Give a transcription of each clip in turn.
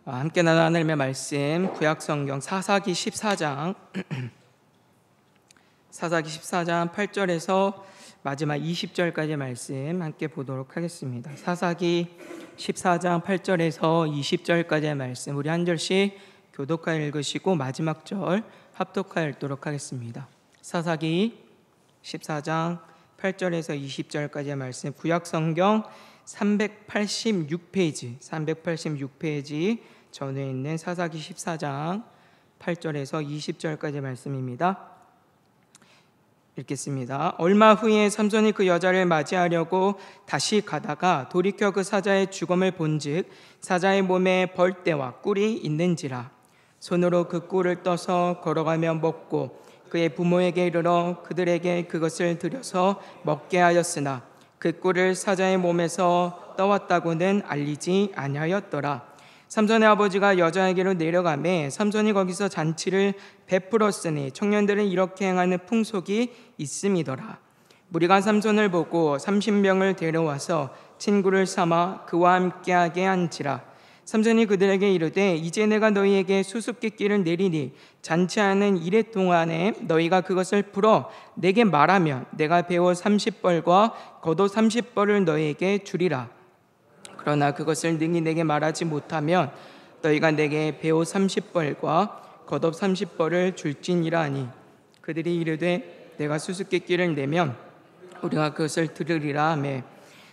함께 나눌 말씀 구약성경 사사기 14장 사사기 14장 8절에서 마지막 20절까지 말씀 함께 보도록 하겠습니다. 사사기 14장 8절에서 20절까지의 말씀 우리 한 절씩 교독하여 읽으시고 마지막 절 합독하여 읽도록 하겠습니다. 사사기 14장 8절에서 20절까지의 말씀 구약성경 386페이지 전에 있는 사사기 14장 8절에서 20절까지 말씀입니다. 읽겠습니다. 얼마 후에 삼손이 그 여자를 맞이하려고 다시 가다가 돌이켜 그 사자의 죽음을 본즉 사자의 몸에 벌떼와 꿀이 있는지라 손으로 그 꿀을 떠서 걸어가며 먹고 그의 부모에게 이르러 그들에게 그것을 드려서 먹게 하였으나 그 꿀을 사자의 몸에서 떠왔다고는 알리지 아니하였더라. 삼손의 아버지가 여자에게로 내려가매 삼손이 거기서 잔치를 베풀었으니 청년들은 이렇게 행하는 풍속이 있음이더라. 무리가 삼손을 보고 30명을 데려와서 친구를 삼아 그와 함께하게 한지라. 삼손이 그들에게 이르되 이제 내가 너희에게 수수께끼를 내리니 잔치하는 이래 동안에 너희가 그것을 풀어 내게 말하면 내가 배옷 30벌과 겉옷 30벌을 너희에게 주리라. 그러나 그것을 능히 내게 말하지 못하면 너희가 내게 배옷 30벌과 겉옷 30벌을 줄지니라 하니 그들이 이르되 내가 수수께끼를 내면 우리가 그것을 들으리라 하매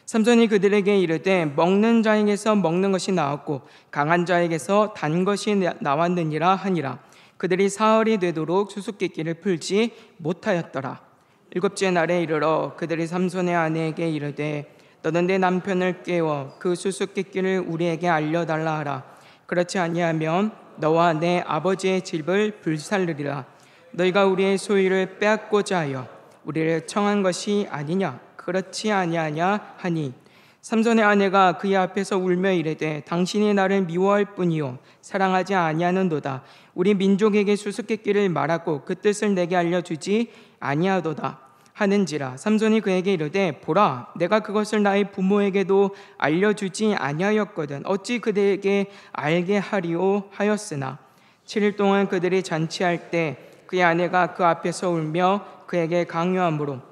삼손이 그들에게 이르되 먹는 자에게서 먹는 것이 나왔고 강한 자에게서 단 것이 나왔느니라 하니라. 그들이 사흘이 되도록 수수께끼를 풀지 못하였더라. 일곱째 날에 이르러 그들이 삼손의 아내에게 이르되 너는 내 남편을 깨워 그 수수께끼를 우리에게 알려달라 하라. 그렇지 아니하면 너와 내 아버지의 집을 불살르리라. 너희가 우리의 소유를 빼앗고자 하여 우리를 청한 것이 아니냐? 그렇지 아니하냐 하니 삼손의 아내가 그의 앞에서 울며 이르되 당신이 나를 미워할 뿐이요 사랑하지 아니하는도다. 우리 민족에게 수수께끼를 말하고 그 뜻을 내게 알려주지 아니하도다 하는지라. 삼손이 그에게 이르되 보라 내가 그것을 나의 부모에게도 알려주지 아니하였거든 어찌 그들에게 알게 하리오 하였으나 7일 동안 그들이 잔치할 때 그의 아내가 그 앞에서 울며 그에게 강요하므로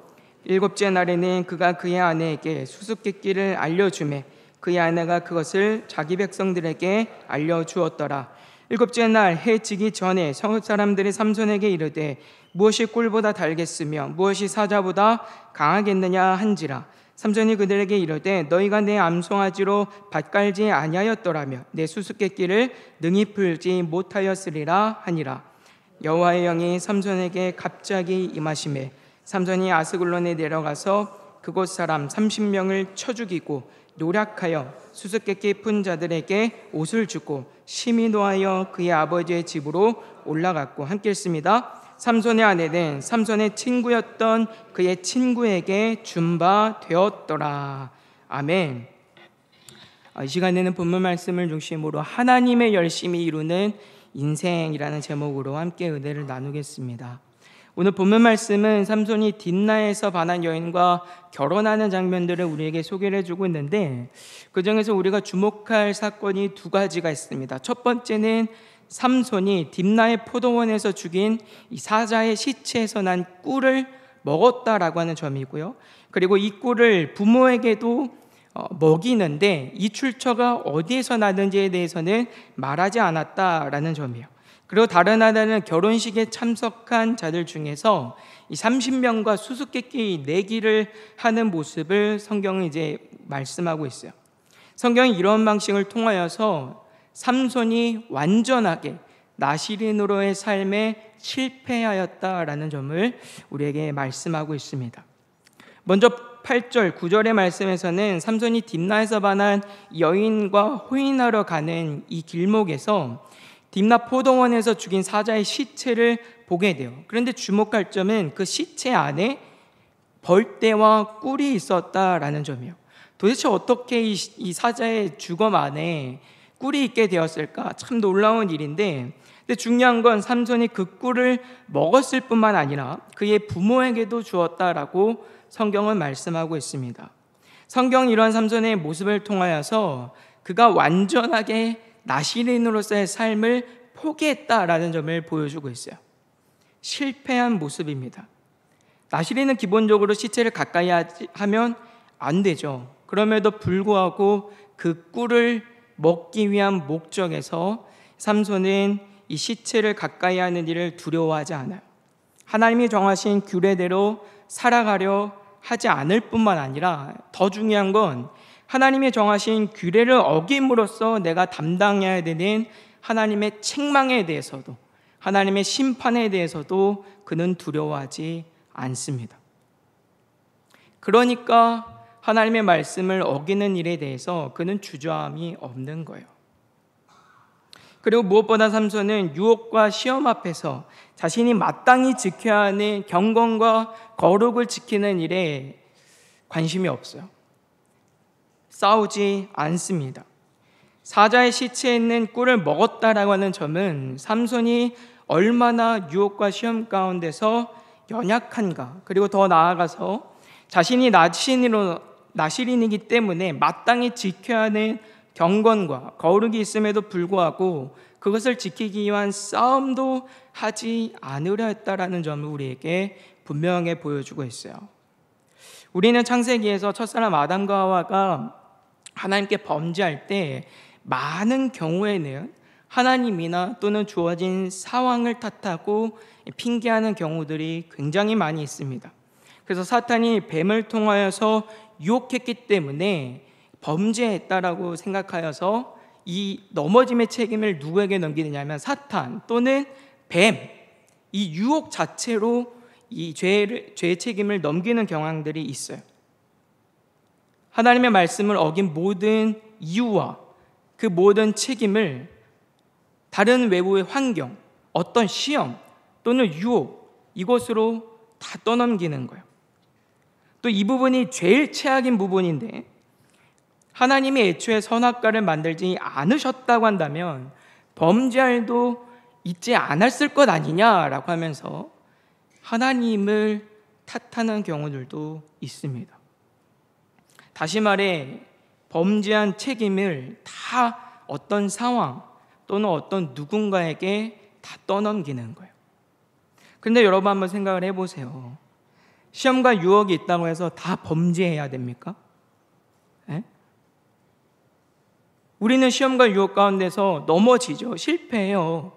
일곱째 날에는 그가 그의 아내에게 수수께끼를 알려주매 그의 아내가 그것을 자기 백성들에게 알려주었더라. 일곱째 날 해 지기 전에 성읍 사람들이 삼손에게 이르되 무엇이 꿀보다 달겠으며 무엇이 사자보다 강하겠느냐 한지라. 삼손이 그들에게 이르되 너희가 내 암송아지로 밭갈지 아니하였더라며 내 수수께끼를 능히 풀지 못하였으리라 하니라. 여호와의 영이 삼손에게 갑자기 임하시매 삼손이 아스글론에 내려가서 그곳 사람 30명을 쳐 죽이고 노략하여 수수께끼 푼 자들에게 옷을 주고 심히 노하여 그의 아버지의 집으로 올라갔고 함께 읽습니다. 삼손의 아내는 삼손의 친구였던 그의 친구에게 준 바 되었더라. 아멘. 이 시간에는 본문 말씀을 중심으로 하나님의 열심히 이루는 인생이라는 제목으로 함께 은혜를 나누겠습니다. 오늘 본문 말씀은 삼손이 딥나에서 반한 여인과 결혼하는 장면들을 우리에게 소개를 해주고 있는데 그 중에서 우리가 주목할 사건이 두 가지가 있습니다. 첫 번째는 삼손이 딥나의 포도원에서 죽인 이 사자의 시체에서 난 꿀을 먹었다라고 하는 점이고요. 그리고 이 꿀을 부모에게도 먹이는데 이 출처가 어디에서 나는지에 대해서는 말하지 않았다라는 점이에요. 그리고 다른 하나는 결혼식에 참석한 자들 중에서 이 30명과 수수께끼 내기를 하는 모습을 성경은 이제 말씀하고 있어요. 성경이 이런 방식을 통하여서 삼손이 완전하게 나시린으로의 삶에 실패하였다라는 점을 우리에게 말씀하고 있습니다. 먼저 8절, 9절의 말씀에서는 삼손이 딥나에서 반한 여인과 호인하러 가는 이 길목에서 딥나 포도원에서 죽인 사자의 시체를 보게 돼요. 그런데 주목할 점은 그 시체 안에 벌떼와 꿀이 있었다라는 점이에요. 도대체 어떻게 이 사자의 주검 안에 꿀이 있게 되었을까? 참 놀라운 일인데 근데 중요한 건 삼손이 그 꿀을 먹었을 뿐만 아니라 그의 부모에게도 주었다라고 성경은 말씀하고 있습니다. 성경은 이러한 삼손의 모습을 통하여서 그가 완전하게 나시린으로서의 삶을 포기했다라는 점을 보여주고 있어요. 실패한 모습입니다. 나시린은 기본적으로 시체를 가까이 하면 안 되죠. 그럼에도 불구하고 그 꿀을 먹기 위한 목적에서 삼손은 이 시체를 가까이 하는 일을 두려워하지 않아요. 하나님이 정하신 규례대로 살아가려 하지 않을 뿐만 아니라 더 중요한 건 하나님이 정하신 규례를 어김으로써 내가 담당해야 되는 하나님의 책망에 대해서도, 하나님의 심판에 대해서도 그는 두려워하지 않습니다. 그러니까 하나님의 말씀을 어기는 일에 대해서 그는 주저함이 없는 거예요. 그리고 무엇보다 삼손은 유혹과 시험 앞에서 자신이 마땅히 지켜야 하는 경건과 거룩을 지키는 일에 관심이 없어요. 싸우지 않습니다. 사자의 시체에 있는 꿀을 먹었다라고 하는 점은 삼손이 얼마나 유혹과 시험 가운데서 연약한가, 그리고 더 나아가서 자신이 나시린이기 때문에 마땅히 지켜야 하는 경건과 거룩이 있음에도 불구하고 그것을 지키기 위한 싸움도 하지 않으려 했다라는 점을 우리에게 분명하게 보여주고 있어요. 우리는 창세기에서 첫사람 아담과 하와가 하나님께 범죄할 때 많은 경우에는 하나님이나 또는 주어진 상황을 탓하고 핑계하는 경우들이 굉장히 많이 있습니다. 그래서 사탄이 뱀을 통하여서 유혹했기 때문에 범죄했다라고 생각하여서 이 넘어짐의 책임을 누구에게 넘기느냐면 사탄 또는 뱀, 이 유혹 자체로 이 죄의 책임을 넘기는 경향들이 있어요. 하나님의 말씀을 어긴 모든 이유와 그 모든 책임을 다른 외부의 환경, 어떤 시험 또는 유혹, 이것으로 다 떠넘기는 거예요. 또 이 부분이 제일 최악인 부분인데, 하나님이 애초에 선악과를 만들지 않으셨다고 한다면 범죄할 일도 있지 않았을 것 아니냐라고 하면서 하나님을 탓하는 경우들도 있습니다. 다시 말해 범죄한 책임을 다 어떤 상황 또는 어떤 누군가에게 다 떠넘기는 거예요. 그런데 여러분 한번 생각을 해보세요. 시험과 유혹이 있다고 해서 다 범죄해야 됩니까? 네? 우리는 시험과 유혹 가운데서 넘어지죠. 실패해요.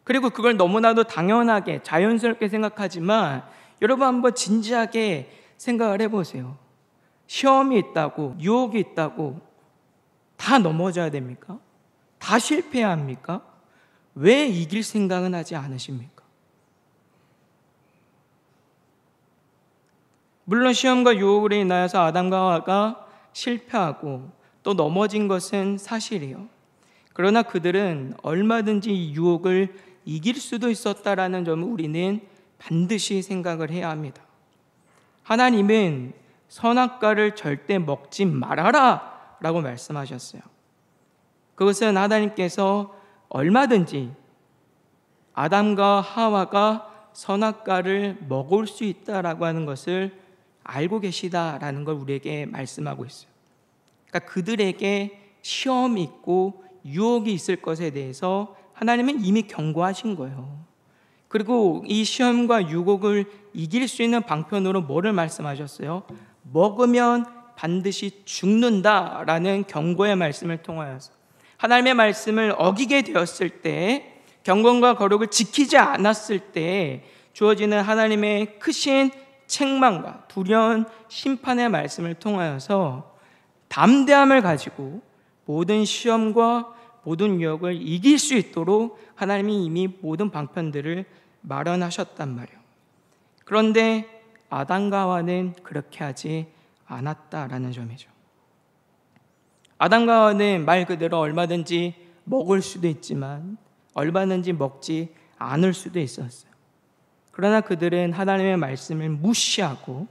그리고 그걸 너무나도 당연하게 자연스럽게 생각하지만 여러분 한번 진지하게 생각을 해보세요. 시험이 있다고, 유혹이 있다고 다 넘어져야 됩니까? 다 실패해야 합니까? 왜 이길 생각은 하지 않으십니까? 물론 시험과 유혹으로 인하여서 아담과 하와가 실패하고 또 넘어진 것은 사실이에요. 그러나 그들은 얼마든지 이 유혹을 이길 수도 있었다라는 점을 우리는 반드시 생각을 해야 합니다. 하나님은 선악과를 절대 먹지 말아라 라고 말씀하셨어요. 그것은 하나님께서 얼마든지 아담과 하와가 선악과를 먹을 수 있다라고 하는 것을 알고 계시다라는 걸 우리에게 말씀하고 있어요. 그러니까 그들에게 시험이 있고 유혹이 있을 것에 대해서 하나님은 이미 경고하신 거예요. 그리고 이 시험과 유혹을 이길 수 있는 방편으로 뭐를 말씀하셨어요? 먹으면 반드시 죽는다라는 경고의 말씀을 통하여서 하나님의 말씀을 어기게 되었을 때, 경건과 거룩을 지키지 않았을 때 주어지는 하나님의 크신 책망과 두려운 심판의 말씀을 통하여서 담대함을 가지고 모든 시험과 모든 유혹을 이길 수 있도록 하나님이 이미 모든 방편들을 마련하셨단 말이에요. 그런데 아담과 하와는 그렇게 하지 않았다라는 점이죠. 아담과 하와는 말 그대로 얼마든지 먹을 수도 있지만 얼마든지 먹지 않을 수도 있었어요. 그러나 그들은 하나님의 말씀을 무시하고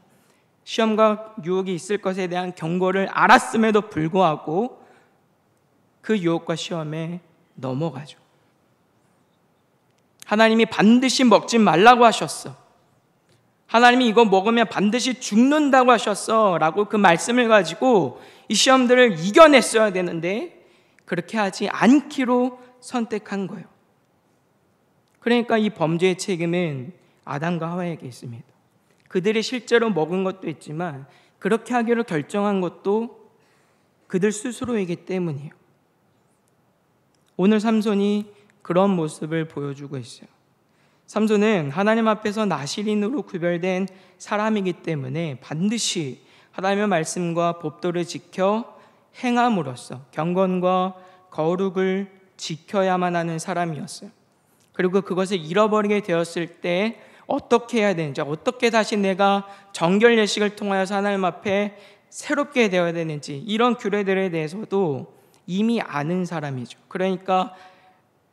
시험과 유혹이 있을 것에 대한 경고를 알았음에도 불구하고 그 유혹과 시험에 넘어가죠. 하나님이 반드시 먹지 말라고 하셨어. 하나님이 이거 먹으면 반드시 죽는다고 하셨어 라고 그 말씀을 가지고 이 시험들을 이겨냈어야 되는데 그렇게 하지 않기로 선택한 거예요. 그러니까 이 범죄의 책임은 아담과 하와에게 있습니다. 그들이 실제로 먹은 것도 있지만 그렇게 하기로 결정한 것도 그들 스스로이기 때문이에요. 오늘 삼손이 그런 모습을 보여주고 있어요. 삼손은 하나님 앞에서 나실인으로 구별된 사람이기 때문에 반드시 하나님의 말씀과 법도를 지켜 행함으로써 경건과 거룩을 지켜야만 하는 사람이었어요. 그리고 그것을 잃어버리게 되었을 때 어떻게 해야 되는지, 어떻게 다시 내가 정결 예식을 통하여서 하나님 앞에 새롭게 되어야 되는지, 이런 규례들에 대해서도 이미 아는 사람이죠. 그러니까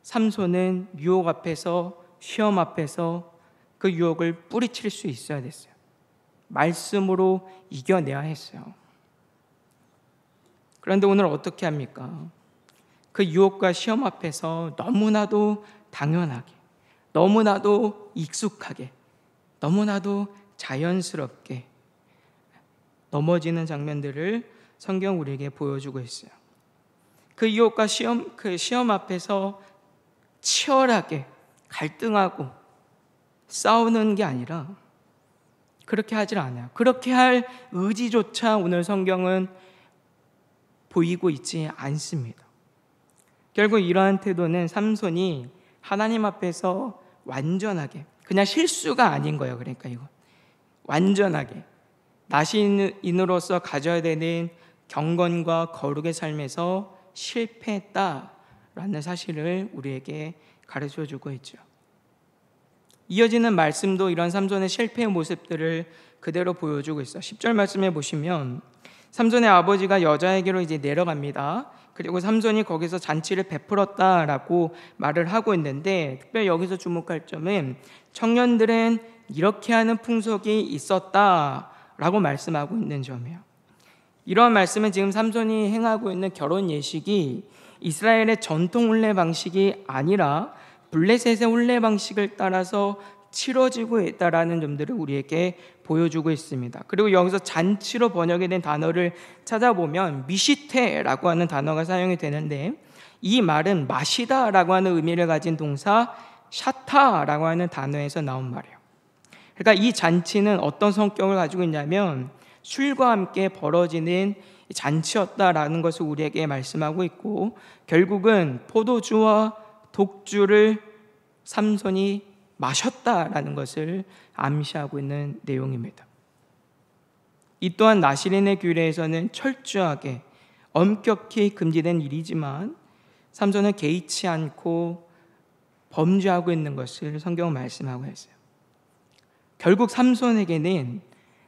삼손은 유혹 앞에서, 시험 앞에서 그 유혹을 뿌리칠 수 있어야 됐어요. 말씀으로 이겨내야 했어요. 그런데 오늘 어떻게 합니까? 그 유혹과 시험 앞에서 너무나도 당연하게, 너무나도 익숙하게, 너무나도 자연스럽게 넘어지는 장면들을 성경 우리에게 보여주고 있어요. 그 유혹과 시험 앞에서 치열하게 갈등하고 싸우는 게 아니라 그렇게 하질 않아요. 그렇게 할 의지조차 오늘 성경은 보이고 있지 않습니다. 결국 이러한 태도는 삼손이 하나님 앞에서 완전하게, 그냥 실수가 아닌 거예요. 그러니까 이거 완전하게 나시인으로서 가져야 되는 경건과 거룩의 삶에서 실패했다라는 사실을 우리에게 가르쳐주고 있죠. 이어지는 말씀도 이런 삼손의 실패의 모습들을 그대로 보여주고 있어요. 10절 말씀해 보시면 삼손의 아버지가 여자에게로 이제 내려갑니다. 그리고 삼손이 거기서 잔치를 베풀었다라고 말을 하고 있는데, 특별히 여기서 주목할 점은 청년들은 이렇게 하는 풍속이 있었다라고 말씀하고 있는 점이에요. 이러한 말씀은 지금 삼손이 행하고 있는 결혼 예식이 이스라엘의 전통 혼례 방식이 아니라 블레셋의 혼례 방식을 따라서 치러지고 있다라는 점들을 우리에게 보여주고 있습니다. 그리고 여기서 잔치로 번역이 된 단어를 찾아보면 미시테라고 하는 단어가 사용이 되는데, 이 말은 마시다라고 하는 의미를 가진 동사 샤타라고 하는 단어에서 나온 말이에요. 그러니까 이 잔치는 어떤 성격을 가지고 있냐면 술과 함께 벌어지는 잔치였다라는 것을 우리에게 말씀하고 있고, 결국은 포도주와 독주를 삼손이 마셨다라는 것을 암시하고 있는 내용입니다. 이 또한 나시린의 규례에서는 철저하게 엄격히 금지된 일이지만 삼손은 개의치 않고 범죄하고 있는 것을 성경은 말씀하고 있어요. 결국 삼손에게는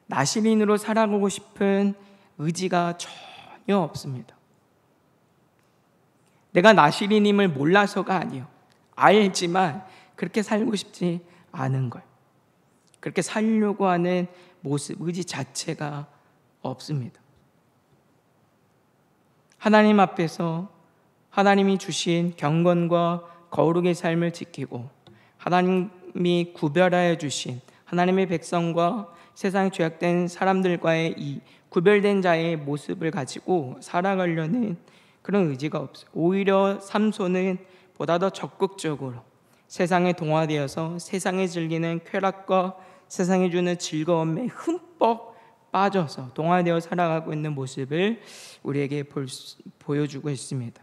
나시린으로 살아가고 싶은 의지가 전혀 없습니다. 내가 나시린임을 몰라서가 아니에요. 알지만 그렇게 살고 싶지 않은 거예요. 그렇게 살려고 하는 모습, 의지 자체가 없습니다. 하나님 앞에서 하나님이 주신 경건과 거룩의 삶을 지키고 하나님이 구별하여 주신 하나님의 백성과 세상에 죄악된 사람들과의 이 구별된 자의 모습을 가지고 살아가려는 그런 의지가 없어요. 오히려 삼손은 보다 더 적극적으로 세상에 동화되어서 세상에 즐기는 쾌락과 세상에 주는 즐거움에 흠뻑 빠져서 동화되어 살아가고 있는 모습을 우리에게 보여주고 있습니다.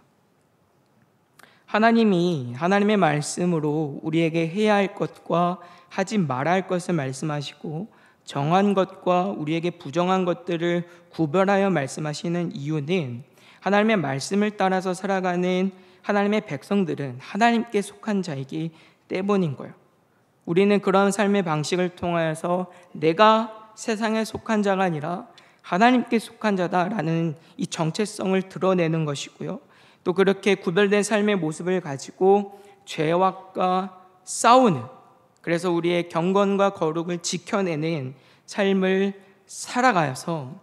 하나님이 하나님의 말씀으로 우리에게 해야 할 것과 하지 말아야 할 것을 말씀하시고 정한 것과 우리에게 부정한 것들을 구별하여 말씀하시는 이유는 하나님의 말씀을 따라서 살아가는 하나님의 백성들은 하나님께 속한 자이기 때문인 거예요. 우리는 그런 삶의 방식을 통하여서 내가 세상에 속한 자가 아니라 하나님께 속한 자다라는 이 정체성을 드러내는 것이고요. 또 그렇게 구별된 삶의 모습을 가지고 죄악과 싸우는, 그래서 우리의 경건과 거룩을 지켜내는 삶을 살아가서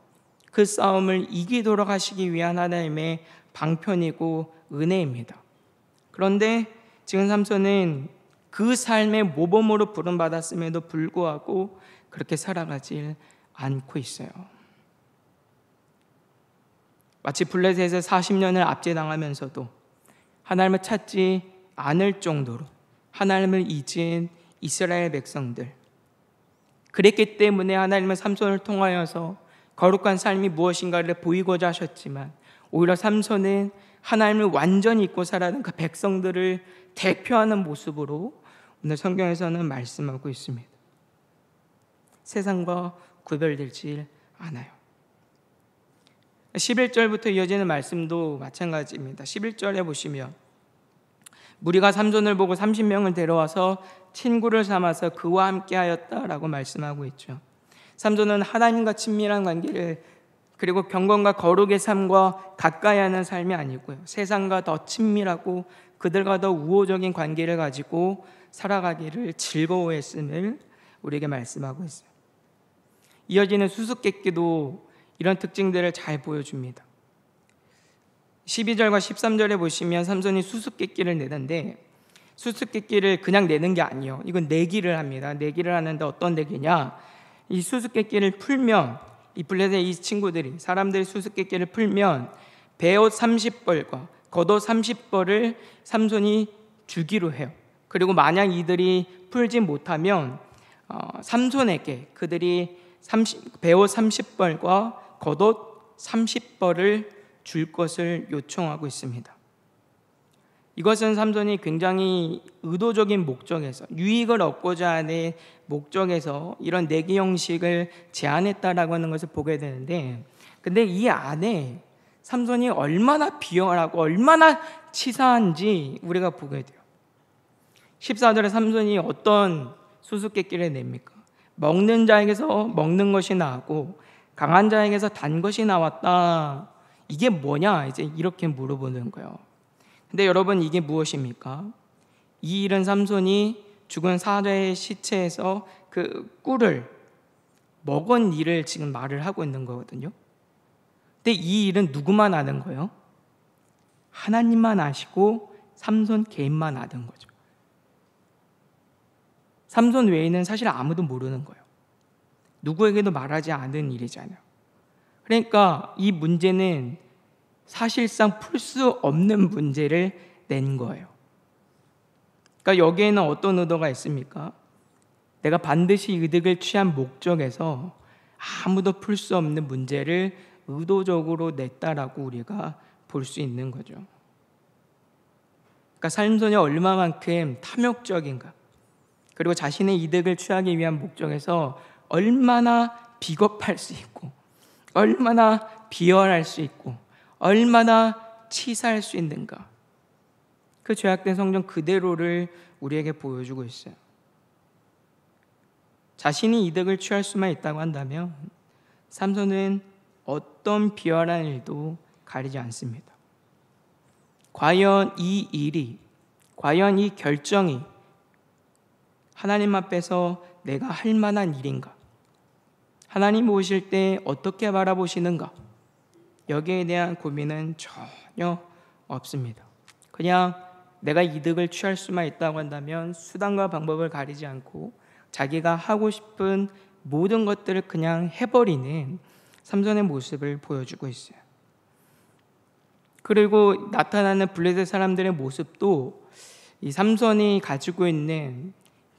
그 싸움을 이기도록 하시기 위한 하나님의 방편이고 은혜입니다. 그런데 지금 삼손은 그 삶의 모범으로 부름받았음에도 불구하고 그렇게 살아가질 않고 있어요. 마치 블레셋에 40년을 압제당하면서도 하나님을 찾지 않을 정도로 하나님을 잊은 이스라엘 백성들, 그랬기 때문에 하나님은 삼손을 통하여서 거룩한 삶이 무엇인가를 보이고자 하셨지만, 오히려 삼손은 하나님을 완전히 잊고 살아가는 그 백성들을 대표하는 모습으로 오늘 성경에서는 말씀하고 있습니다. 세상과 구별되지 않아요. 11절부터 이어지는 말씀도 마찬가지입니다. 11절에 보시면 무리가 삼손을 보고 30명을 데려와서 친구를 삼아서 그와 함께 하였다라고 말씀하고 있죠. 삼손은 하나님과 친밀한 관계를, 그리고 경건과 거룩의 삶과 가까이 하는 삶이 아니고요, 세상과 더 친밀하고 그들과 더 우호적인 관계를 가지고 살아가기를 즐거워했음을 우리에게 말씀하고 있어요. 이어지는 수수께끼도 이런 특징들을 잘 보여줍니다. 12절과 13절에 보시면 삼손이 수수께끼를 내는데, 수수께끼를 그냥 내는 게 아니에요. 이건 내기를 합니다. 내기를 하는데 어떤 내기냐, 이 수수께끼를 풀면, 이 블레셋 이 친구들이, 사람들이 수수께끼를 풀면 베옷 30벌과 겉옷 30벌을 삼손이 주기로 해요. 그리고 만약 이들이 풀지 못하면 삼손에게 그들이 베옷 30벌과 겉옷 30벌을 줄 것을 요청하고 있습니다. 이것은 삼손이 굉장히 의도적인 목적에서, 유익을 얻고자 하는 목적에서 이런 내기 형식을 제안했다라고 하는 것을 보게 되는데, 근데 이 안에 삼손이 얼마나 비열하고 얼마나 치사한지 우리가 보게 돼요. 14절에 삼손이 어떤 수수께끼를 냅니까? 먹는 자에게서 먹는 것이 나오고 강한 자에게서 단 것이 나왔다. 이게 뭐냐? 이제 이렇게 물어보는 거예요. 근데 여러분, 이게 무엇입니까? 이 일은 삼손이 죽은 사자의 시체에서 그 꿀을 먹은 일을 지금 말을 하고 있는 거거든요. 근데 이 일은 누구만 아는 거예요? 하나님만 아시고 삼손 개인만 아는 거죠. 삼손 외에는 사실 아무도 모르는 거예요. 누구에게도 말하지 않은 일이잖아요. 그러니까 이 문제는 사실상 풀 수 없는 문제를 낸 거예요. 그러니까 여기에는 어떤 의도가 있습니까? 내가 반드시 이득을 취한 목적에서 아무도 풀 수 없는 문제를 의도적으로 냈다라고 우리가 볼 수 있는 거죠. 그러니까 삼손이 얼마만큼 탐욕적인가, 그리고 자신의 이득을 취하기 위한 목적에서 얼마나 비겁할 수 있고, 얼마나 비열할 수 있고, 얼마나 치사할 수 있는가, 그 죄악된 성경 그대로를 우리에게 보여주고 있어요. 자신이 이득을 취할 수만 있다고 한다면 삼손은 어떤 비열한 일도 가리지 않습니다. 과연 이 일이, 과연 이 결정이 하나님 앞에서 내가 할 만한 일인가? 하나님 보실 때 어떻게 바라보시는가? 여기에 대한 고민은 전혀 없습니다. 그냥 내가 이득을 취할 수만 있다고 한다면 수단과 방법을 가리지 않고 자기가 하고 싶은 모든 것들을 그냥 해버리는 삼손의 모습을 보여주고 있어요. 그리고 나타나는 블레셋 사람들의 모습도 이 삼손이 가지고 있는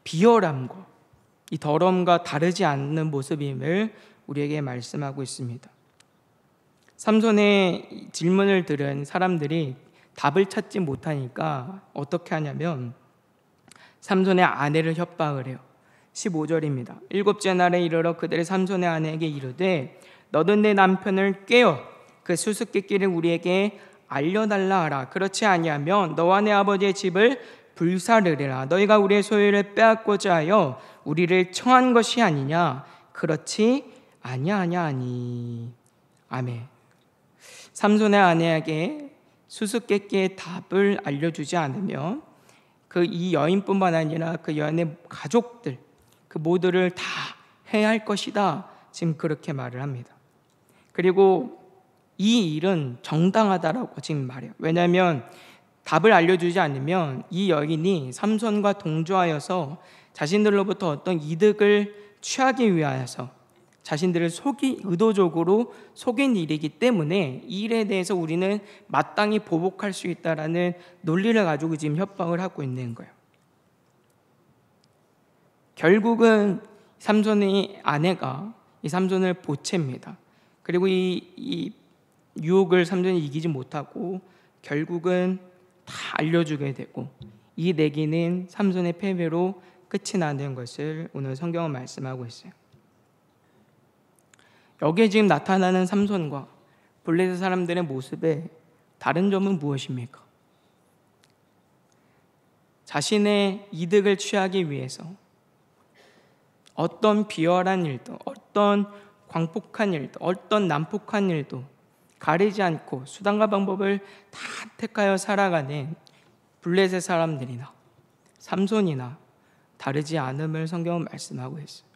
비열함과 이 더러움과 다르지 않는 모습임을 우리에게 말씀하고 있습니다. 삼손의 질문을 들은 사람들이 답을 찾지 못하니까 어떻게 하냐면 삼손의 아내를 협박을 해요. 15절입니다. 일곱째 날에 이르러 그들의 삼손의 아내에게 이르되 너는 내 남편을 깨어 그 수수께끼를 우리에게 알려달라 하라. 그렇지 아니하면 너와 내 아버지의 집을 불사르리라. 너희가 우리의 소유를 빼앗고자 하여 우리를 청한 것이 아니냐? 그렇지 아니하냐니. 아멘. 삼손의 아내에게 수수께끼의 답을 알려주지 않으면 그 이 여인뿐만 아니라 그 여인의 가족들, 그 모두를 다 해야 할 것이다. 지금 그렇게 말을 합니다. 그리고 이 일은 정당하다라고 지금 말해요. 왜냐하면 답을 알려주지 않으면 이 여인이 삼손과 동조하여서 자신들로부터 어떤 이득을 취하기 위하여서 자신들을 의도적으로 속인 일이기 때문에 이 일에 대해서 우리는 마땅히 보복할 수 있다라는 논리를 가지고 지금 협박을 하고 있는 거예요. 결국은 삼손의 아내가 이 삼손을 보챕니다. 그리고 이 유혹을 삼손이 이기지 못하고 결국은 다 알려주게 되고 이 내기는 삼손의 패배로 끝이 나는 것을 오늘 성경은 말씀하고 있어요. 여기에 지금 나타나는 삼손과 블레셋 사람들의 모습의 다른 점은 무엇입니까? 자신의 이득을 취하기 위해서 어떤 비열한 일도, 어떤 광폭한 일도, 어떤 난폭한 일도 가리지 않고 수단과 방법을 다 택하여 살아가는 블레셋 사람들이나 삼손이나 다르지 않음을 성경은 말씀하고 있어요.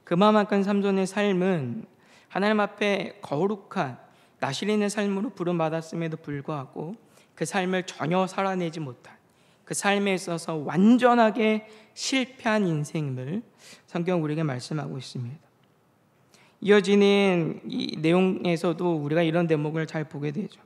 그만큼 삼손의 삶은 하나님 앞에 거룩한 나실인의 삶으로 부름받았음에도 불구하고 그 삶을 전혀 살아내지 못한, 그 삶에 있어서 완전하게 실패한 인생을 성경 우리에게 말씀하고 있습니다. 이어지는 이 내용에서도 우리가 이런 대목을 잘 보게 되죠.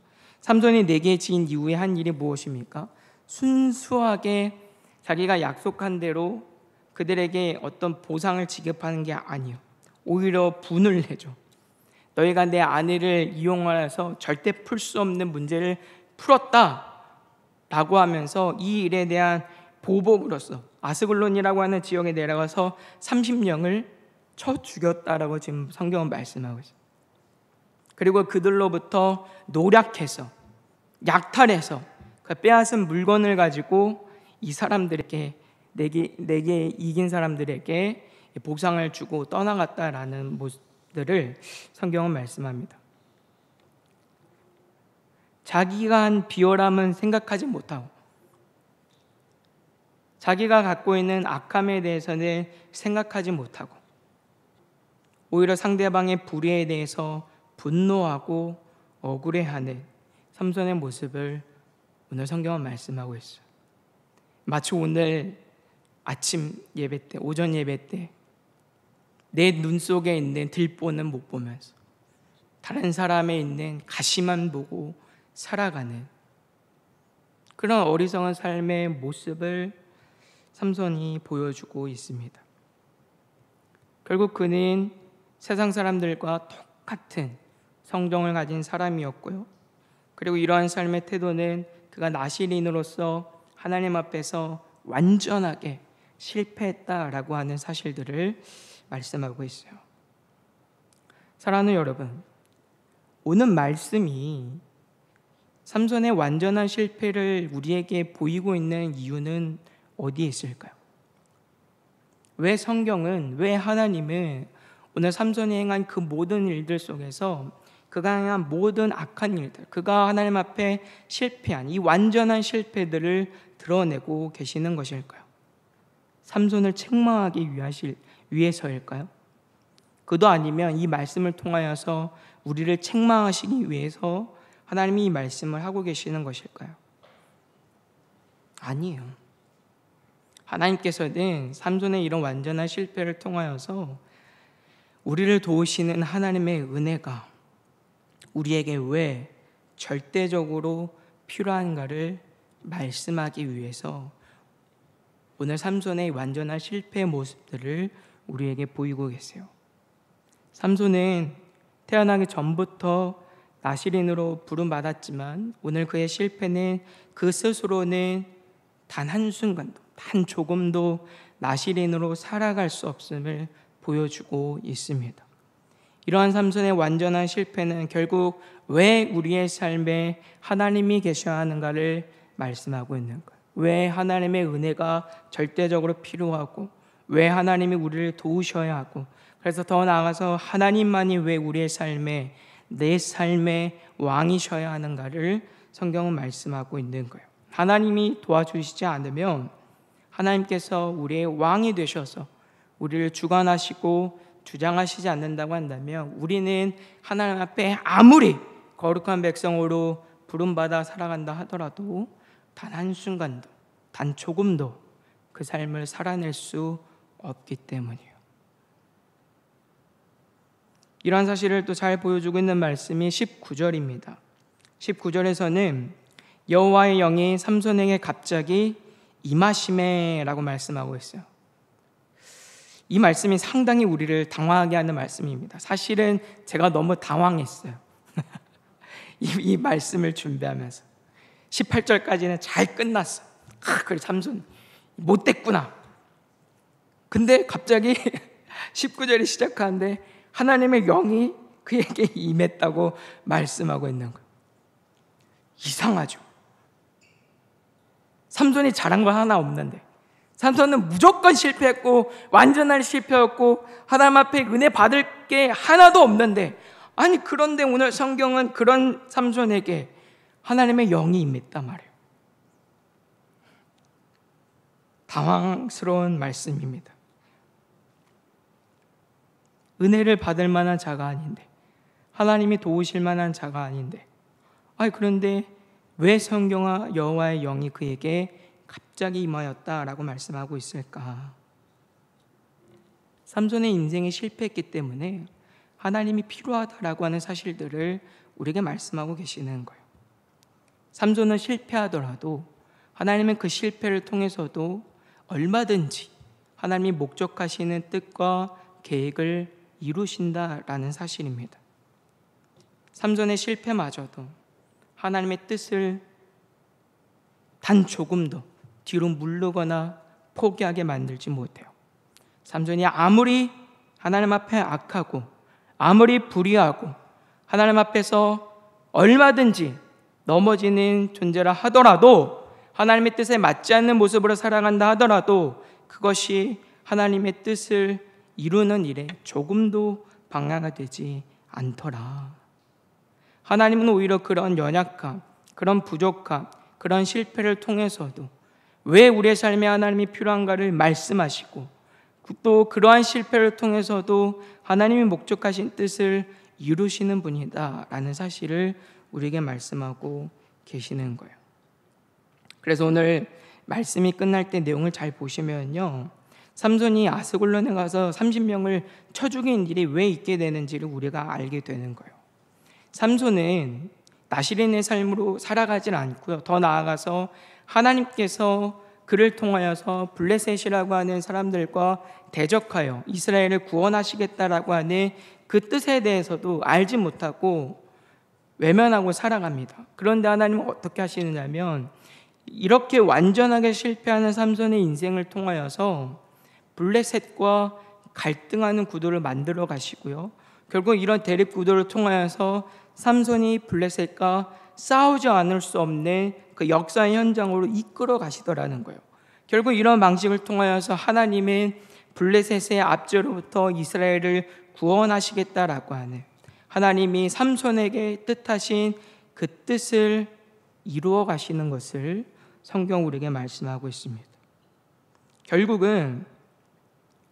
삼손이 내게 지인 이후에 한 일이 무엇입니까? 순수하게 자기가 약속한 대로 그들에게 어떤 보상을 지급하는 게 아니에요. 오히려 분을 내죠. 너희가 내 아내를 이용하여서 절대 풀 수 없는 문제를 풀었다 라고 하면서 이 일에 대한 보복으로서 아스글론이라고 하는 지역에 내려가서 30명을 쳐 죽였다라고 지금 성경은 말씀하고 있어요. 그리고 그들로부터 노략해서 약탈해서 그 빼앗은 물건을 가지고 이 사람들에게 내게 이긴 사람들에게 보상을 주고 떠나갔다라는 모습들을 성경은 말씀합니다. 자기가 한 비열함은 생각하지 못하고 자기가 갖고 있는 악함에 대해서는 생각하지 못하고 오히려 상대방의 불의에 대해서 분노하고 억울해하는 삼손의 모습을 오늘 성경은 말씀하고 있어요. 마치 오늘 아침 예배 때, 오전 예배 때 내 눈 속에 있는 들보는 못 보면서 다른 사람에 있는 가시만 보고 살아가는 그런 어리석은 삶의 모습을 삼손이 보여주고 있습니다. 결국 그는 세상 사람들과 똑같은 성정을 가진 사람이었고요. 그리고 이러한 삶의 태도는 그가 나실인으로서 하나님 앞에서 완전하게 실패했다라고 하는 사실들을 말씀하고 있어요. 사랑하는 여러분, 오늘 말씀이 삼손의 완전한 실패를 우리에게 보이고 있는 이유는 어디에 있을까요? 왜 성경은, 왜 하나님은 오늘 삼손이 행한 그 모든 일들 속에서 그가 행한 모든 악한 일들, 그가 하나님 앞에 실패한 이 완전한 실패들을 드러내고 계시는 것일까요? 삼손을 책망하기 위해서일까요? 그도 아니면 이 말씀을 통하여서 우리를 책망하시기 위해서 하나님이 이 말씀을 하고 계시는 것일까요? 아니에요. 하나님께서는 삼손의 이런 완전한 실패를 통하여서 우리를 도우시는 하나님의 은혜가 우리에게 왜 절대적으로 필요한가를 말씀하기 위해서 오늘 삼손의 완전한 실패의 모습들을 우리에게 보이고 계세요. 삼손은 태어나기 전부터 나실인으로 부름받았지만 오늘 그의 실패는 그 스스로는 단 한순간도, 단 조금도 나실인으로 살아갈 수 없음을 보여주고 있습니다. 이러한 삼손의 완전한 실패는 결국 왜 우리의 삶에 하나님이 계셔야 하는가를 말씀하고 있는 거예요. 왜 하나님의 은혜가 절대적으로 필요하고 왜 하나님이 우리를 도우셔야 하고 그래서 더 나아가서 하나님만이 왜 우리의 삶에 내 삶의 왕이셔야 하는가를 성경은 말씀하고 있는 거예요. 하나님이 도와주시지 않으면 하나님께서 우리의 왕이 되셔서 우리를 주관하시고 주장하시지 않는다고 한다면 우리는 하나님 앞에 아무리 거룩한 백성으로 부름받아 살아간다 하더라도 단 한순간도, 단 조금도 그 삶을 살아낼 수 없기 때문이에요. 이러한 사실을 또 잘 보여주고 있는 말씀이 19절입니다. 19절에서는 여호와의 영이 삼손에게 갑자기 임하시매라고 말씀하고 있어요. 이 말씀이 상당히 우리를 당황하게 하는 말씀입니다. 사실은 제가 너무 당황했어요. 이 말씀을 준비하면서 18절까지는 잘 끝났어요. 그래, 삼손 못됐구나. 근데 갑자기 19절이 시작하는데 하나님의 영이 그에게 임했다고 말씀하고 있는 거예요. 이상하죠. 삼손이 잘한 건 하나 없는데, 삼손은 무조건 실패했고 완전한 실패였고 하나님 앞에 은혜 받을 게 하나도 없는데, 아니 그런데 오늘 성경은 그런 삼손에게 하나님의 영이 임했단 말이에요. 당황스러운 말씀입니다. 은혜를 받을 만한 자가 아닌데, 하나님이 도우실 만한 자가 아닌데, 그런데 왜 성경과 여호와의 영이 그에게 갑자기 임하였다라고 말씀하고 있을까? 삼손의 인생이 실패했기 때문에 하나님이 필요하다라고 하는 사실들을 우리에게 말씀하고 계시는 거예요. 삼손은 실패하더라도 하나님은 그 실패를 통해서도 얼마든지 하나님이 목적하시는 뜻과 계획을 이루신다라는 사실입니다. 삼손의 실패마저도 하나님의 뜻을 단 조금도 뒤로 물르거나 포기하게 만들지 못해요. 삼손이 아무리 하나님 앞에 악하고 아무리 불의하고 하나님 앞에서 얼마든지 넘어지는 존재라 하더라도, 하나님의 뜻에 맞지 않는 모습으로 살아간다 하더라도 그것이 하나님의 뜻을 이루는 일에 조금도 방해가 되지 않더라. 하나님은 오히려 그런 연약함, 그런 부족함, 그런 실패를 통해서도 왜 우리의 삶에 하나님이 필요한가를 말씀하시고, 또 그러한 실패를 통해서도 하나님이 목적하신 뜻을 이루시는 분이다라는 사실을 우리에게 말씀하고 계시는 거예요. 그래서 오늘 말씀이 끝날 때 내용을 잘 보시면요, 삼손이 아스글론에 가서 30명을 쳐 죽인 일이 왜 있게 되는지를 우리가 알게 되는 거예요. 삼손은 나시린의 삶으로 살아가질 않고요, 더 나아가서 하나님께서 그를 통하여서 블레셋이라고 하는 사람들과 대적하여 이스라엘을 구원하시겠다라고 하는 그 뜻에 대해서도 알지 못하고 외면하고 살아갑니다. 그런데 하나님은 어떻게 하시느냐면, 이렇게 완전하게 실패하는 삼손의 인생을 통하여서 블레셋과 갈등하는 구도를 만들어 가시고요, 결국 이런 대립 구도를 통하여서 삼손이 블레셋과 싸우지 않을 수 없는 그 역사의 현장으로 이끌어 가시더라는 거예요. 결국 이런 방식을 통하여서 하나님은 블레셋의 압제로부터 이스라엘을 구원하시겠다라고 하는, 하나님이 삼손에게 뜻하신 그 뜻을 이루어 가시는 것을 성경 우리에게 말씀하고 있습니다. 결국은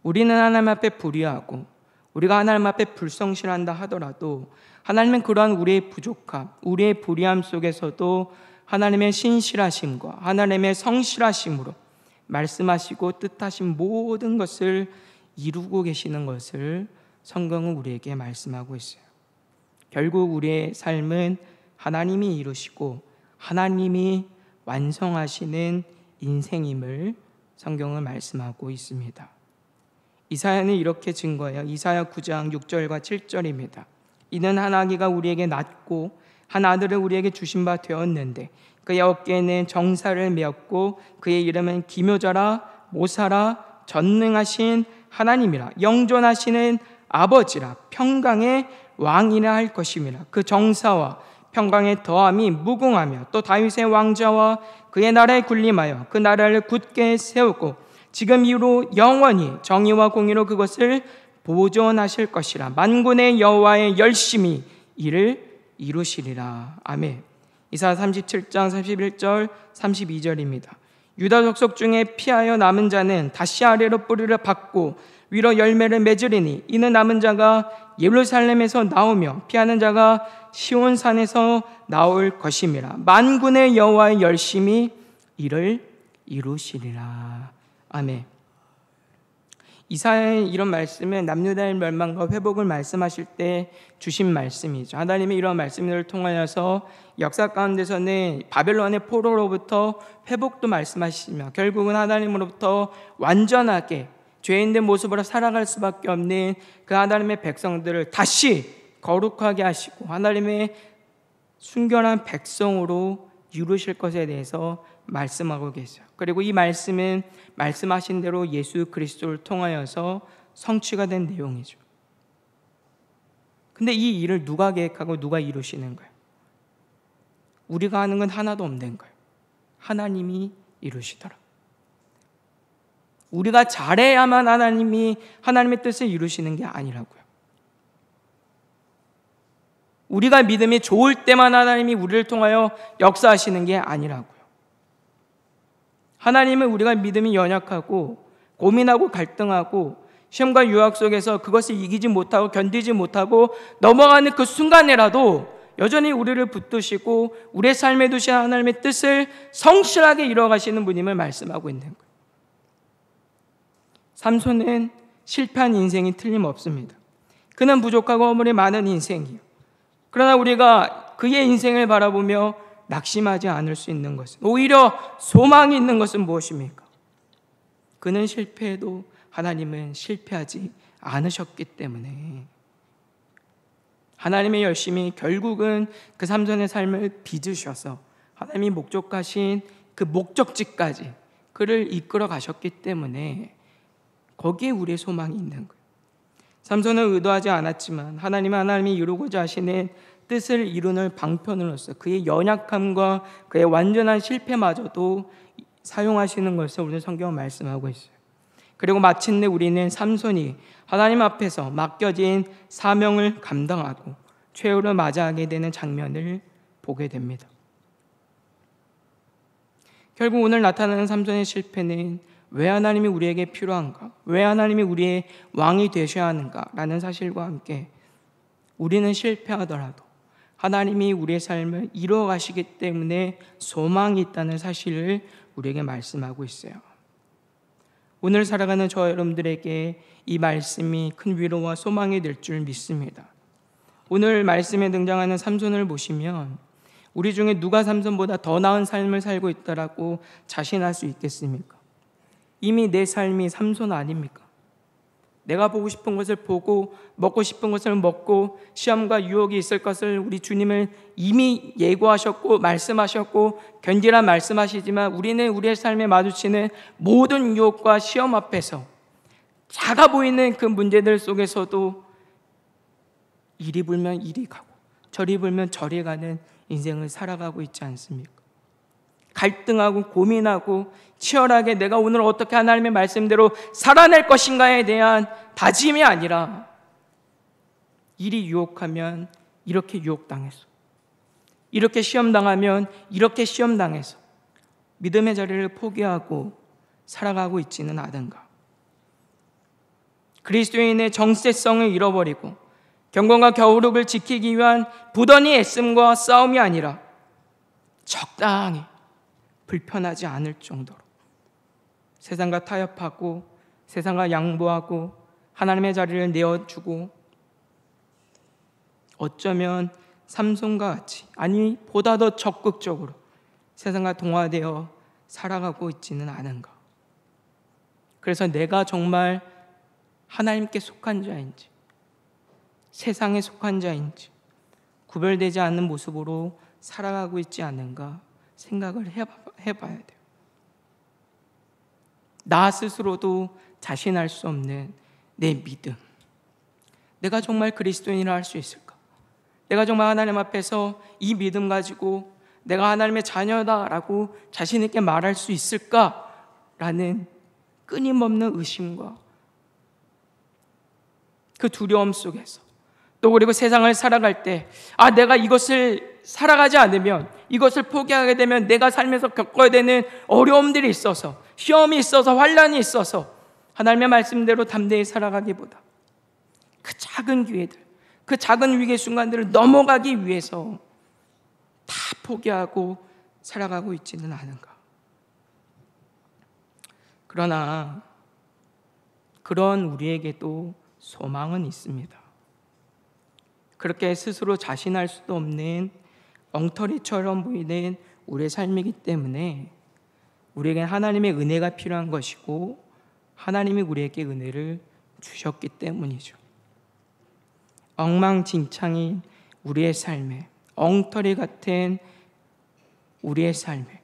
우리는 하나님 앞에 불의하고 우리가 하나님 앞에 불성실한다 하더라도 하나님은 그러한 우리의 부족함, 우리의 불의함 속에서도 하나님의 신실하심과 하나님의 성실하심으로 말씀하시고 뜻하신 모든 것을 이루고 계시는 것을 성경은 우리에게 말씀하고 있어요. 결국 우리의 삶은 하나님이 이루시고 하나님이 완성하시는 인생임을 성경은 말씀하고 있습니다. 이사야는 이렇게 증거해요. 이사야 9장 6절과 7절입니다. 이는 한 아기가 우리에게 낳고 한 아들을 우리에게 주신 바 되었는데 그의 어깨에는 정사를 메었고 그의 이름은 기묘자라 모사라 전능하신 하나님이라 영존하시는 아버지라 평강의 왕이라 할 것임이라. 그 정사와 평강의 더함이 무궁하며 또 다윗의 왕자와 그의 나라에 군림하여 그 나라를 굳게 세우고 지금 이후로 영원히 정의와 공의로 그것을 보존하실 것이라. 만군의 여호와의 열심히 이를 이루시리라. 아멘. 이사야 37장 31절 32절입니다. 유다 족속 중에 피하여 남은 자는 다시 아래로 뿌리를 받고 위로 열매를 맺으리니 이는 남은 자가 예루살렘에서 나오며 피하는 자가 시온산에서 나올 것임이라. 만군의 여호와의 열심히 이를 이루시리라. 아멘. 이사야의 이런 말씀은 남유다의 멸망과 회복을 말씀하실 때 주신 말씀이죠. 하나님의 이런 말씀을 통하여서 역사 가운데서는 바벨론의 포로로부터 회복도 말씀하시며 결국은 하나님으로부터 완전하게 죄인된 모습으로 살아갈 수밖에 없는 그 하나님의 백성들을 다시 거룩하게 하시고 하나님의 순결한 백성으로 이루실 것에 대해서 말씀하고 계세요. 그리고 이 말씀은 말씀하신 대로 예수 그리스도를 통하여서 성취가 된 내용이죠. 근데 이 일을 누가 계획하고 누가 이루시는 거예요? 우리가 하는 건 하나도 없는 거예요. 하나님이 이루시더라. 우리가 잘해야만 하나님의 뜻을 이루시는 게 아니라고요. 우리가 믿음이 좋을 때만 하나님이 우리를 통하여 역사하시는 게 아니라고요. 하나님은 우리가 믿음이 연약하고 고민하고 갈등하고 시험과 유혹 속에서 그것을 이기지 못하고 견디지 못하고 넘어가는 그 순간에라도 여전히 우리를 붙드시고 우리의 삶에 두신 하나님의 뜻을 성실하게 이뤄가시는 분임을 말씀하고 있는 거예요. 삼손은 실패한 인생이 틀림없습니다. 그는 부족하고 허물이 많은 인생이에요. 그러나 우리가 그의 인생을 바라보며 낙심하지 않을 수 있는 것은, 오히려 소망이 있는 것은 무엇입니까? 그는 실패해도 하나님은 실패하지 않으셨기 때문에 하나님의 열심이 결국은 그 삼손의 삶을 빚으셔서 하나님이 목적하신 그 목적지까지 그를 이끌어 가셨기 때문에 거기에 우리의 소망이 있는 거예요. 삼손은 의도하지 않았지만 하나님이 이루고자 하시는 뜻을 이루는 방편으로서 그의 연약함과 그의 완전한 실패마저도 사용하시는 것을 오늘 성경은 말씀하고 있어요. 그리고 마침내 우리는 삼손이 하나님 앞에서 맡겨진 사명을 감당하고 최후를 맞이하게 되는 장면을 보게 됩니다. 결국 오늘 나타나는 삼손의 실패는 왜 하나님이 우리에게 필요한가? 왜 하나님이 우리의 왕이 되셔야 하는가? 라는 사실과 함께 우리는 실패하더라도 하나님이 우리의 삶을 이루어 가시기 때문에 소망이 있다는 사실을 우리에게 말씀하고 있어요. 오늘 살아가는 저 여러분들에게 이 말씀이 큰 위로와 소망이 될 줄 믿습니다. 오늘 말씀에 등장하는 삼손을 보시면 우리 중에 누가 삼손보다 더 나은 삶을 살고 있다라고 자신할 수 있겠습니까? 이미 내 삶이 삼손 아닙니까? 내가 보고 싶은 것을 보고 먹고 싶은 것을 먹고 시험과 유혹이 있을 것을 우리 주님을 이미 예고하셨고 말씀하셨고 견디라 말씀하시지만 우리는 우리의 삶에 마주치는 모든 유혹과 시험 앞에서 작아 보이는 그 문제들 속에서도 이리 불면 이리 가고 저리 불면 저리 가는 인생을 살아가고 있지 않습니까? 갈등하고 고민하고 치열하게 내가 오늘 어떻게 하나님의 말씀대로 살아낼 것인가에 대한 다짐이 아니라 이리 유혹하면 이렇게 유혹당해서 이렇게 시험당하면 이렇게 시험당해서 믿음의 자리를 포기하고 살아가고 있지는 않은가? 그리스도인의 정체성을 잃어버리고 경건과 겨울룩을 지키기 위한 부단히 애씀과 싸움이 아니라 적당히 불편하지 않을 정도로 세상과 타협하고 세상과 양보하고 하나님의 자리를 내어주고 어쩌면 삼손과 같이 아니 보다 더 적극적으로 세상과 동화되어 살아가고 있지는 않은가? 그래서 내가 정말 하나님께 속한 자인지 세상에 속한 자인지 구별되지 않는 모습으로 살아가고 있지 않은가 생각을 해봐야 돼요. 나 스스로도 자신할 수 없는 내 믿음, 내가 정말 그리스도인이라 할 수 있을까? 내가 정말 하나님 앞에서 이 믿음 가지고 내가 하나님의 자녀다라고 자신 있게 말할 수 있을까라는 끊임없는 의심과 그 두려움 속에서 또 그리고 세상을 살아갈 때 내가 이것을 살아가지 않으면 이것을 포기하게 되면 내가 살면서 겪어야 되는 어려움들이 있어서 시험이 있어서 환난이 있어서 하나님의 말씀대로 담대히 살아가기보다 그 작은 기회들 그 작은 위기의 순간들을 넘어가기 위해서 다 포기하고 살아가고 있지는 않은가? 그러나 그런 우리에게도 소망은 있습니다. 그렇게 스스로 자신할 수도 없는 엉터리처럼 보이는 우리의 삶이기 때문에 우리에게 하나님의 은혜가 필요한 것이고 하나님이 우리에게 은혜를 주셨기 때문이죠. 엉망진창인 우리의 삶에, 엉터리 같은 우리의 삶에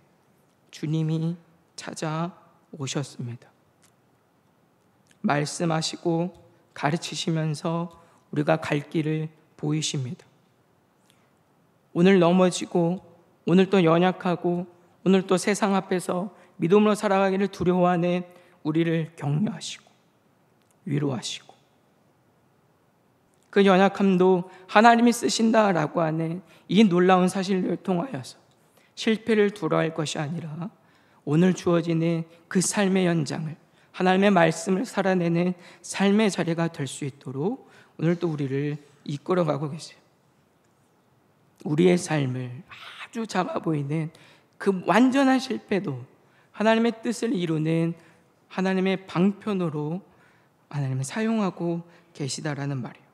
주님이 찾아오셨습니다. 말씀하시고 가르치시면서 우리가 갈 길을 보이십니다. 오늘 넘어지고 오늘 또 연약하고 오늘 또 세상 앞에서 믿음으로 살아가기를 두려워하는 우리를 격려하시고 위로하시고 그 연약함도 하나님이 쓰신다라고 하는 이 놀라운 사실을 통하여서 실패를 두려워할 것이 아니라 오늘 주어지는 그 삶의 연장을 하나님의 말씀을 살아내는 삶의 자리가 될 수 있도록 오늘도 우리를 이끌어가고 계세요. 우리의 삶을 아주 작아 보이는 그 완전한 실패도 하나님의 뜻을 이루는 하나님의 방편으로 하나님을 사용하고 계시다라는 말이에요.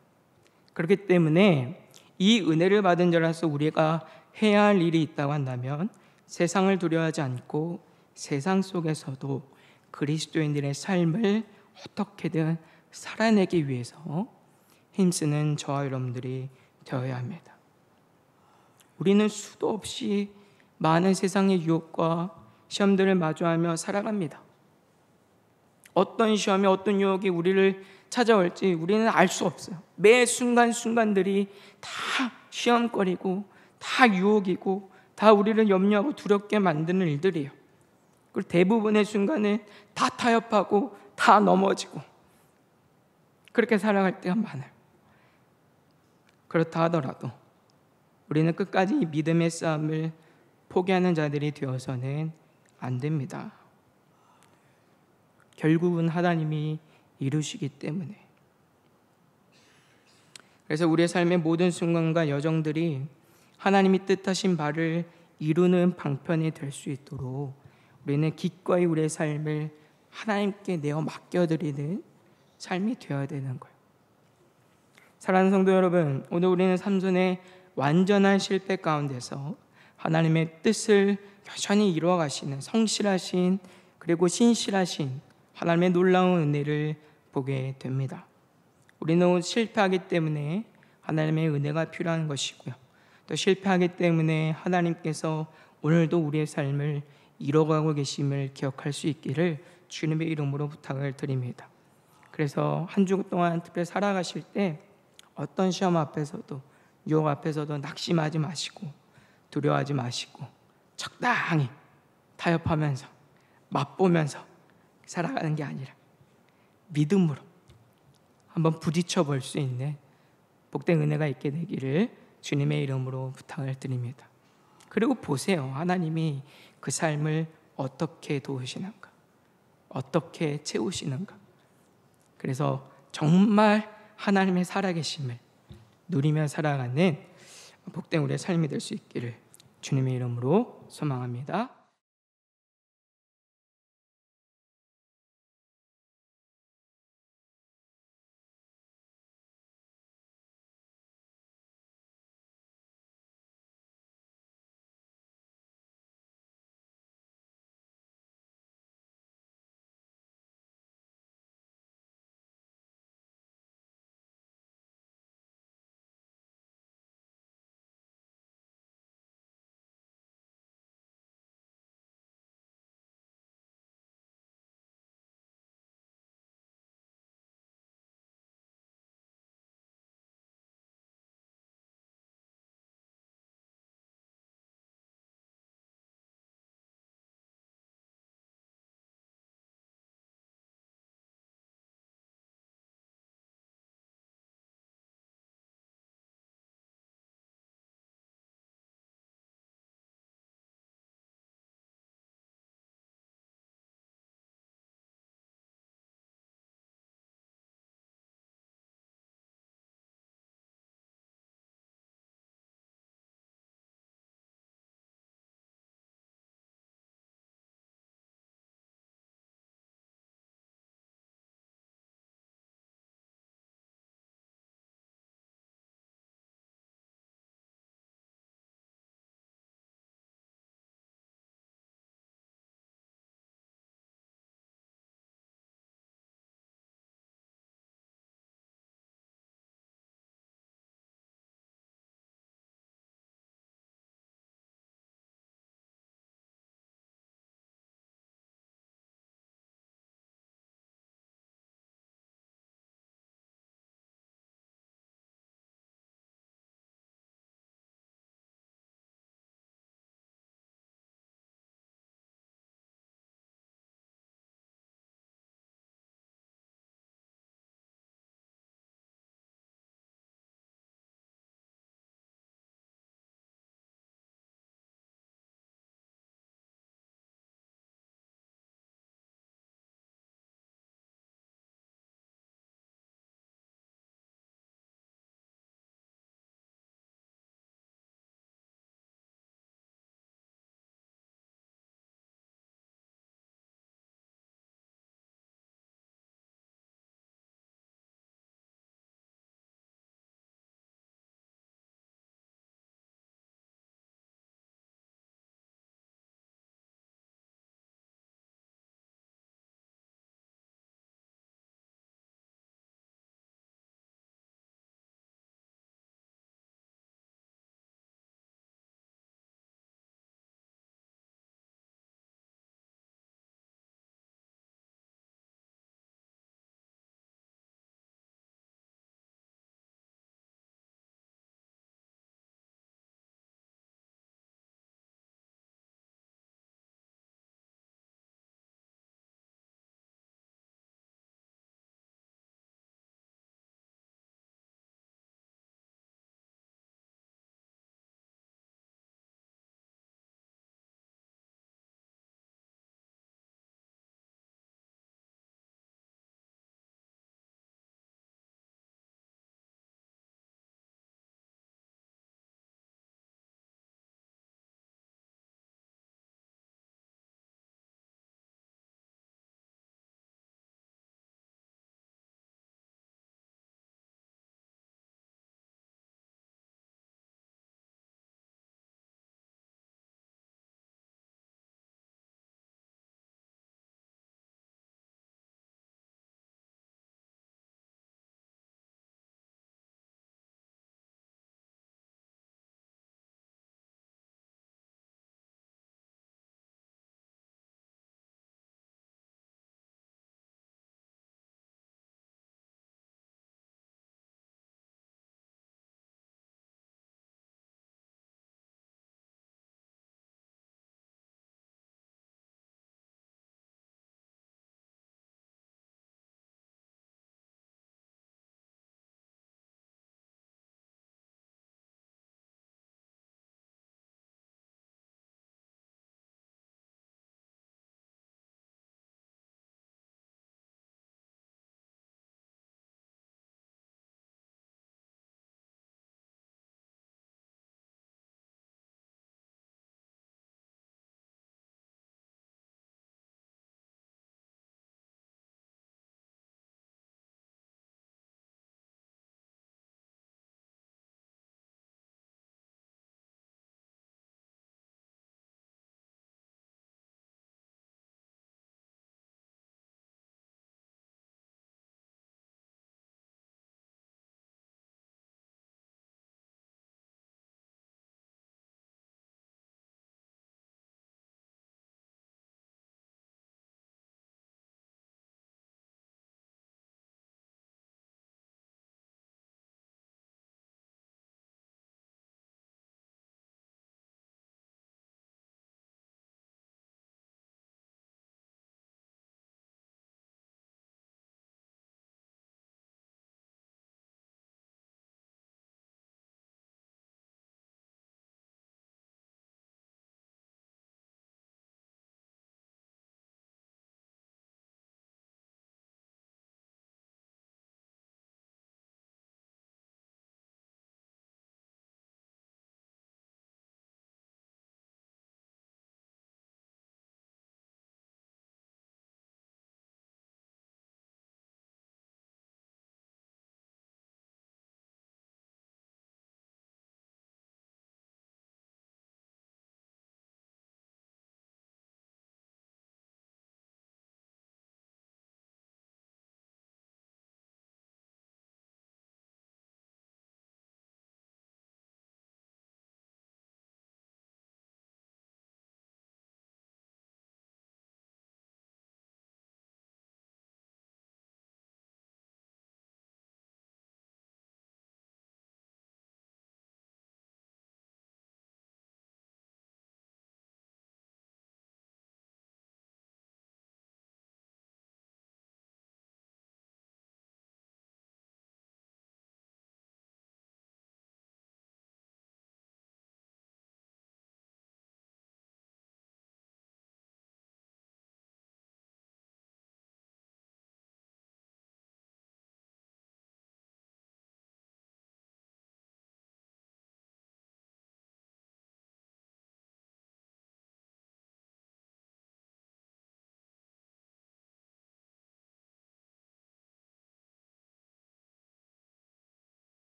그렇기 때문에 이 은혜를 받은 자라서 우리가 해야 할 일이 있다고 한다면 세상을 두려워하지 않고 세상 속에서도 그리스도인들의 삶을 어떻게든 살아내기 위해서 힘쓰는 저와 여러분들이 되어야 합니다. 우리는 수도 없이 많은 세상의 유혹과 시험들을 마주하며 살아갑니다. 어떤 시험이 어떤 유혹이 우리를 찾아올지 우리는 알 수 없어요. 매 순간순간들이 다 시험거리고 다 유혹이고 다 우리를 염려하고 두렵게 만드는 일들이에요. 그리고 대부분의 순간은 다 타협하고 다 넘어지고 그렇게 살아갈 때가 많아요. 그렇다 하더라도 우리는 끝까지 이 믿음의 싸움을 포기하는 자들이 되어서는 안 됩니다. 결국은 하나님이 이루시기 때문에. 그래서 우리의 삶의 모든 순간과 여정들이 하나님이 뜻하신 바를 이루는 방편이 될 수 있도록 우리는 기꺼이 우리의 삶을 하나님께 내어 맡겨드리는 삶이 되어야 되는 거예요. 사랑하는 성도 여러분, 오늘 우리는 삼손의 완전한 실패 가운데서 하나님의 뜻을 여전히 이루어 가시는 성실하신 그리고 신실하신 하나님의 놀라운 은혜를 보게 됩니다. 우리는 실패하기 때문에 하나님의 은혜가 필요한 것이고요. 또 실패하기 때문에 하나님께서 오늘도 우리의 삶을 이뤄가고 계심을 기억할 수 있기를 주님의 이름으로 부탁을 드립니다. 그래서 한 주 동안 특별히 살아가실 때 어떤 시험 앞에서도 유혹 앞에서도 낙심하지 마시고 두려워하지 마시고 적당히 타협하면서 맛보면서 살아가는 게 아니라 믿음으로 한번 부딪혀 볼 수 있는 복된 은혜가 있게 되기를 주님의 이름으로 부탁을 드립니다. 그리고 보세요. 하나님이 그 삶을 어떻게 도우시는가, 어떻게 채우시는가. 그래서 정말 하나님의 살아계심을 누리며 살아가는 복된 우리의 삶이 될 수 있기를 주님의 이름으로 소망합니다.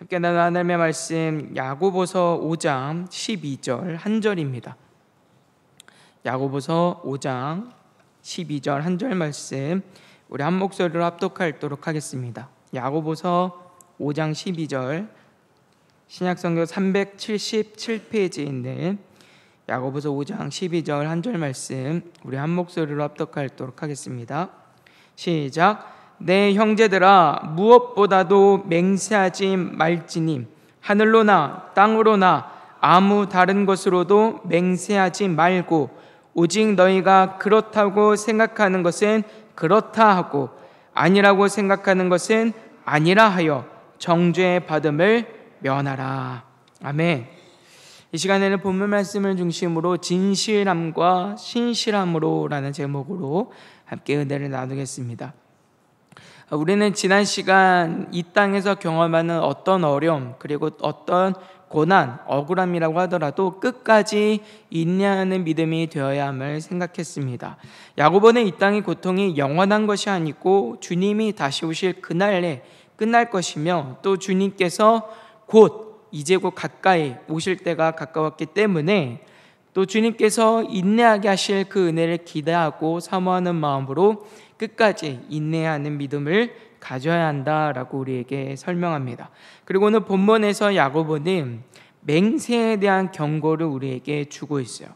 함께 나눈 하나님의 말씀 야고보서 5장 12절 한 절입니다. 야고보서 5장 12절 한 절 말씀 우리 한 목소리로 합독하도록 하겠습니다. 야고보서 5장 12절 신약성경 377페이지에 있는 야고보서 5장 12절 한 절 말씀 우리 한 목소리로 합독하도록 하겠습니다. 시작. 내 형제들아 무엇보다도 맹세하지 말지니 하늘로나 땅으로나 아무 다른 것으로도 맹세하지 말고 오직 너희가 그렇다고 생각하는 것은 그렇다 하고 아니라고 생각하는 것은 아니라 하여 정죄 받음을 면하라. 아멘. 이 시간에는 본문 말씀을 중심으로 진실함과 신실함으로 라는 제목으로 함께 은혜를 나누겠습니다. 우리는 지난 시간 이 땅에서 경험하는 어떤 어려움 그리고 어떤 고난, 억울함이라고 하더라도 끝까지 인내하는 믿음이 되어야 함을 생각했습니다. 야고보는 이 땅의 고통이 영원한 것이 아니고 주님이 다시 오실 그날에 끝날 것이며 또 주님께서 이제 곧 가까이 오실 때가 가까웠기 때문에 또 주님께서 인내하게 하실 그 은혜를 기대하고 사모하는 마음으로 끝까지 인내하는 믿음을 가져야 한다라고 우리에게 설명합니다. 그리고 오늘 본문에서 야고보는 맹세에 대한 경고를 우리에게 주고 있어요.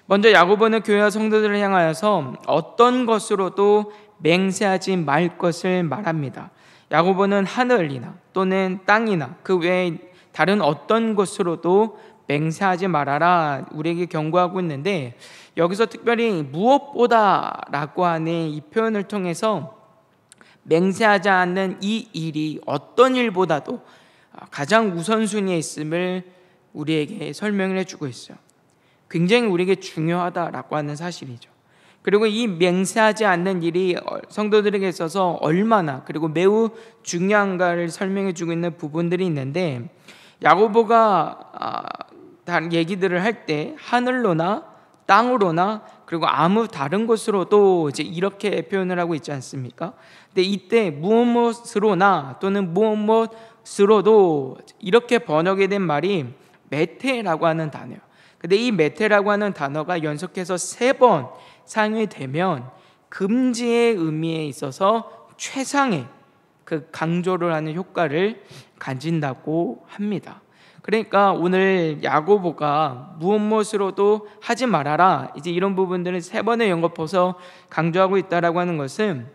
먼저 야고보는 교회와 성도들을 향하여서 어떤 것으로도 맹세하지 말 것을 말합니다. 야고보는 하늘이나 또는 땅이나 그 외에 다른 어떤 것으로도 맹세하지 말아라 우리에게 경고하고 있는데 여기서 특별히 무엇보다라고 하는 이 표현을 통해서 맹세하지 않는 이 일이 어떤 일보다도 가장 우선순위에 있음을 우리에게 설명을 해주고 있어요. 굉장히 우리에게 중요하다라고 하는 사실이죠. 그리고 이 맹세하지 않는 일이 성도들에게 있어서 얼마나 그리고 매우 중요한가를 설명해주고 있는 부분들이 있는데 야고보가 다른 얘기들을 할 때 하늘로나 땅으로나 그리고 아무 다른 곳으로도 이제 이렇게 표현을 하고 있지 않습니까? 근데 이때 무엇으로나 또는 무엇으로도 이렇게 번역이 된 말이 메테라고 하는 단어예요. 근데 이 메테라고 하는 단어가 연속해서 3번 사용이 되면 금지의 의미에 있어서 최상의 그 강조를 하는 효과를 가진다고 합니다. 그러니까 오늘 야고보가 무엇으로도 하지 말아라 이제 이런 부분들을 3번에 연거푸어서 강조하고 있다라고 하는 것은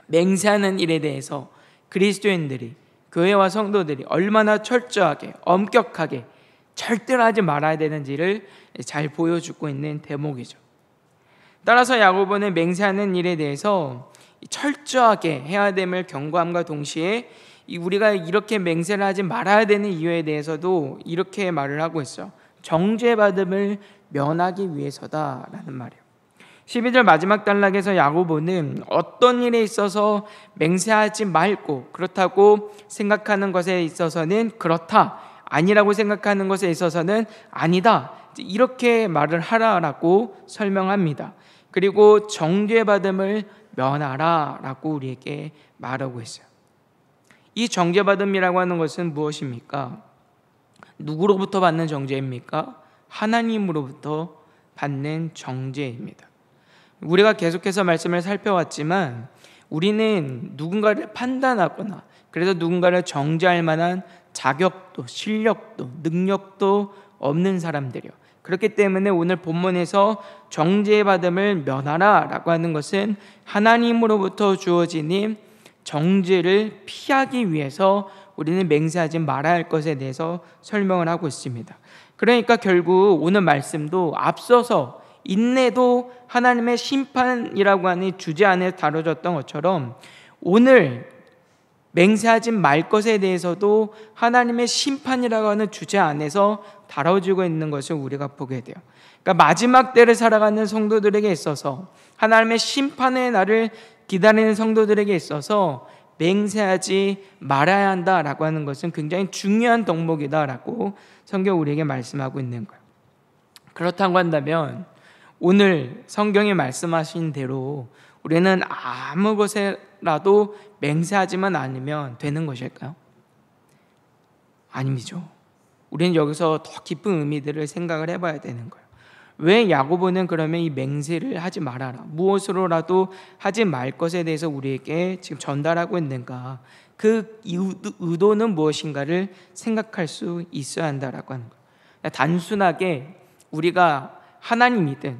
맹세하는 일에 대해서 그리스도인들이 교회와 성도들이 얼마나 철저하게 엄격하게 절대로 하지 말아야 되는지를 잘 보여주고 있는 대목이죠. 따라서 야고보는 맹세하는 일에 대해서 철저하게 해야 됨을 경고함과 동시에 우리가 이렇게 맹세를 하지 말아야 되는 이유에 대해서도 이렇게 말을 하고 있어요. 정죄받음을 면하기 위해서다라는 말이에요. 12절 마지막 단락에서 야고보는 어떤 일에 있어서 맹세하지 말고 그렇다고 생각하는 것에 있어서는 그렇다, 아니라고 생각하는 것에 있어서는 아니다 이렇게 말을 하라라고 설명합니다. 그리고 정죄받음을 면하라라고 우리에게 말하고 있어요. 이 정죄받음이라고 하는 것은 무엇입니까? 누구로부터 받는 정죄입니까? 하나님으로부터 받는 정죄입니다. 우리가 계속해서 말씀을 살펴왔지만 우리는 누군가를 판단하거나 그래서 누군가를 정죄할 만한 자격도 실력도 능력도 없는 사람들이요. 그렇기 때문에 오늘 본문에서 정죄받음을 면하라 라고 하는 것은 하나님으로부터 주어지는 정죄를 피하기 위해서 우리는 맹세하지 말아야 할 것에 대해서 설명을 하고 있습니다. 그러니까 결국 오늘 말씀도 앞서서 인내도 하나님의 심판이라고 하는 주제 안에 다뤄졌던 것처럼 오늘 맹세하지 말 것에 대해서도 하나님의 심판이라고 하는 주제 안에서 다뤄지고 있는 것을 우리가 보게 돼요. 그러니까 마지막 때를 살아가는 성도들에게 있어서 하나님의 심판의 날을 기다리는 성도들에게 있어서 맹세하지 말아야 한다라고 하는 것은 굉장히 중요한 덕목이다라고 성경 우리에게 말씀하고 있는 거예요. 그렇다고 한다면 오늘 성경이 말씀하신 대로 우리는 아무 것에라도 맹세하지만 않으면 되는 것일까요? 아니죠. 우리는 여기서 더 깊은 의미들을 생각을 해봐야 되는 거예요. 왜 야고보는 그러면 이 맹세를 하지 말아라, 무엇으로라도 하지 말 것에 대해서 우리에게 지금 전달하고 있는가? 그 의도는 무엇인가를 생각할 수 있어야 한다라고 하는 거예요. 단순하게 우리가 하나님이든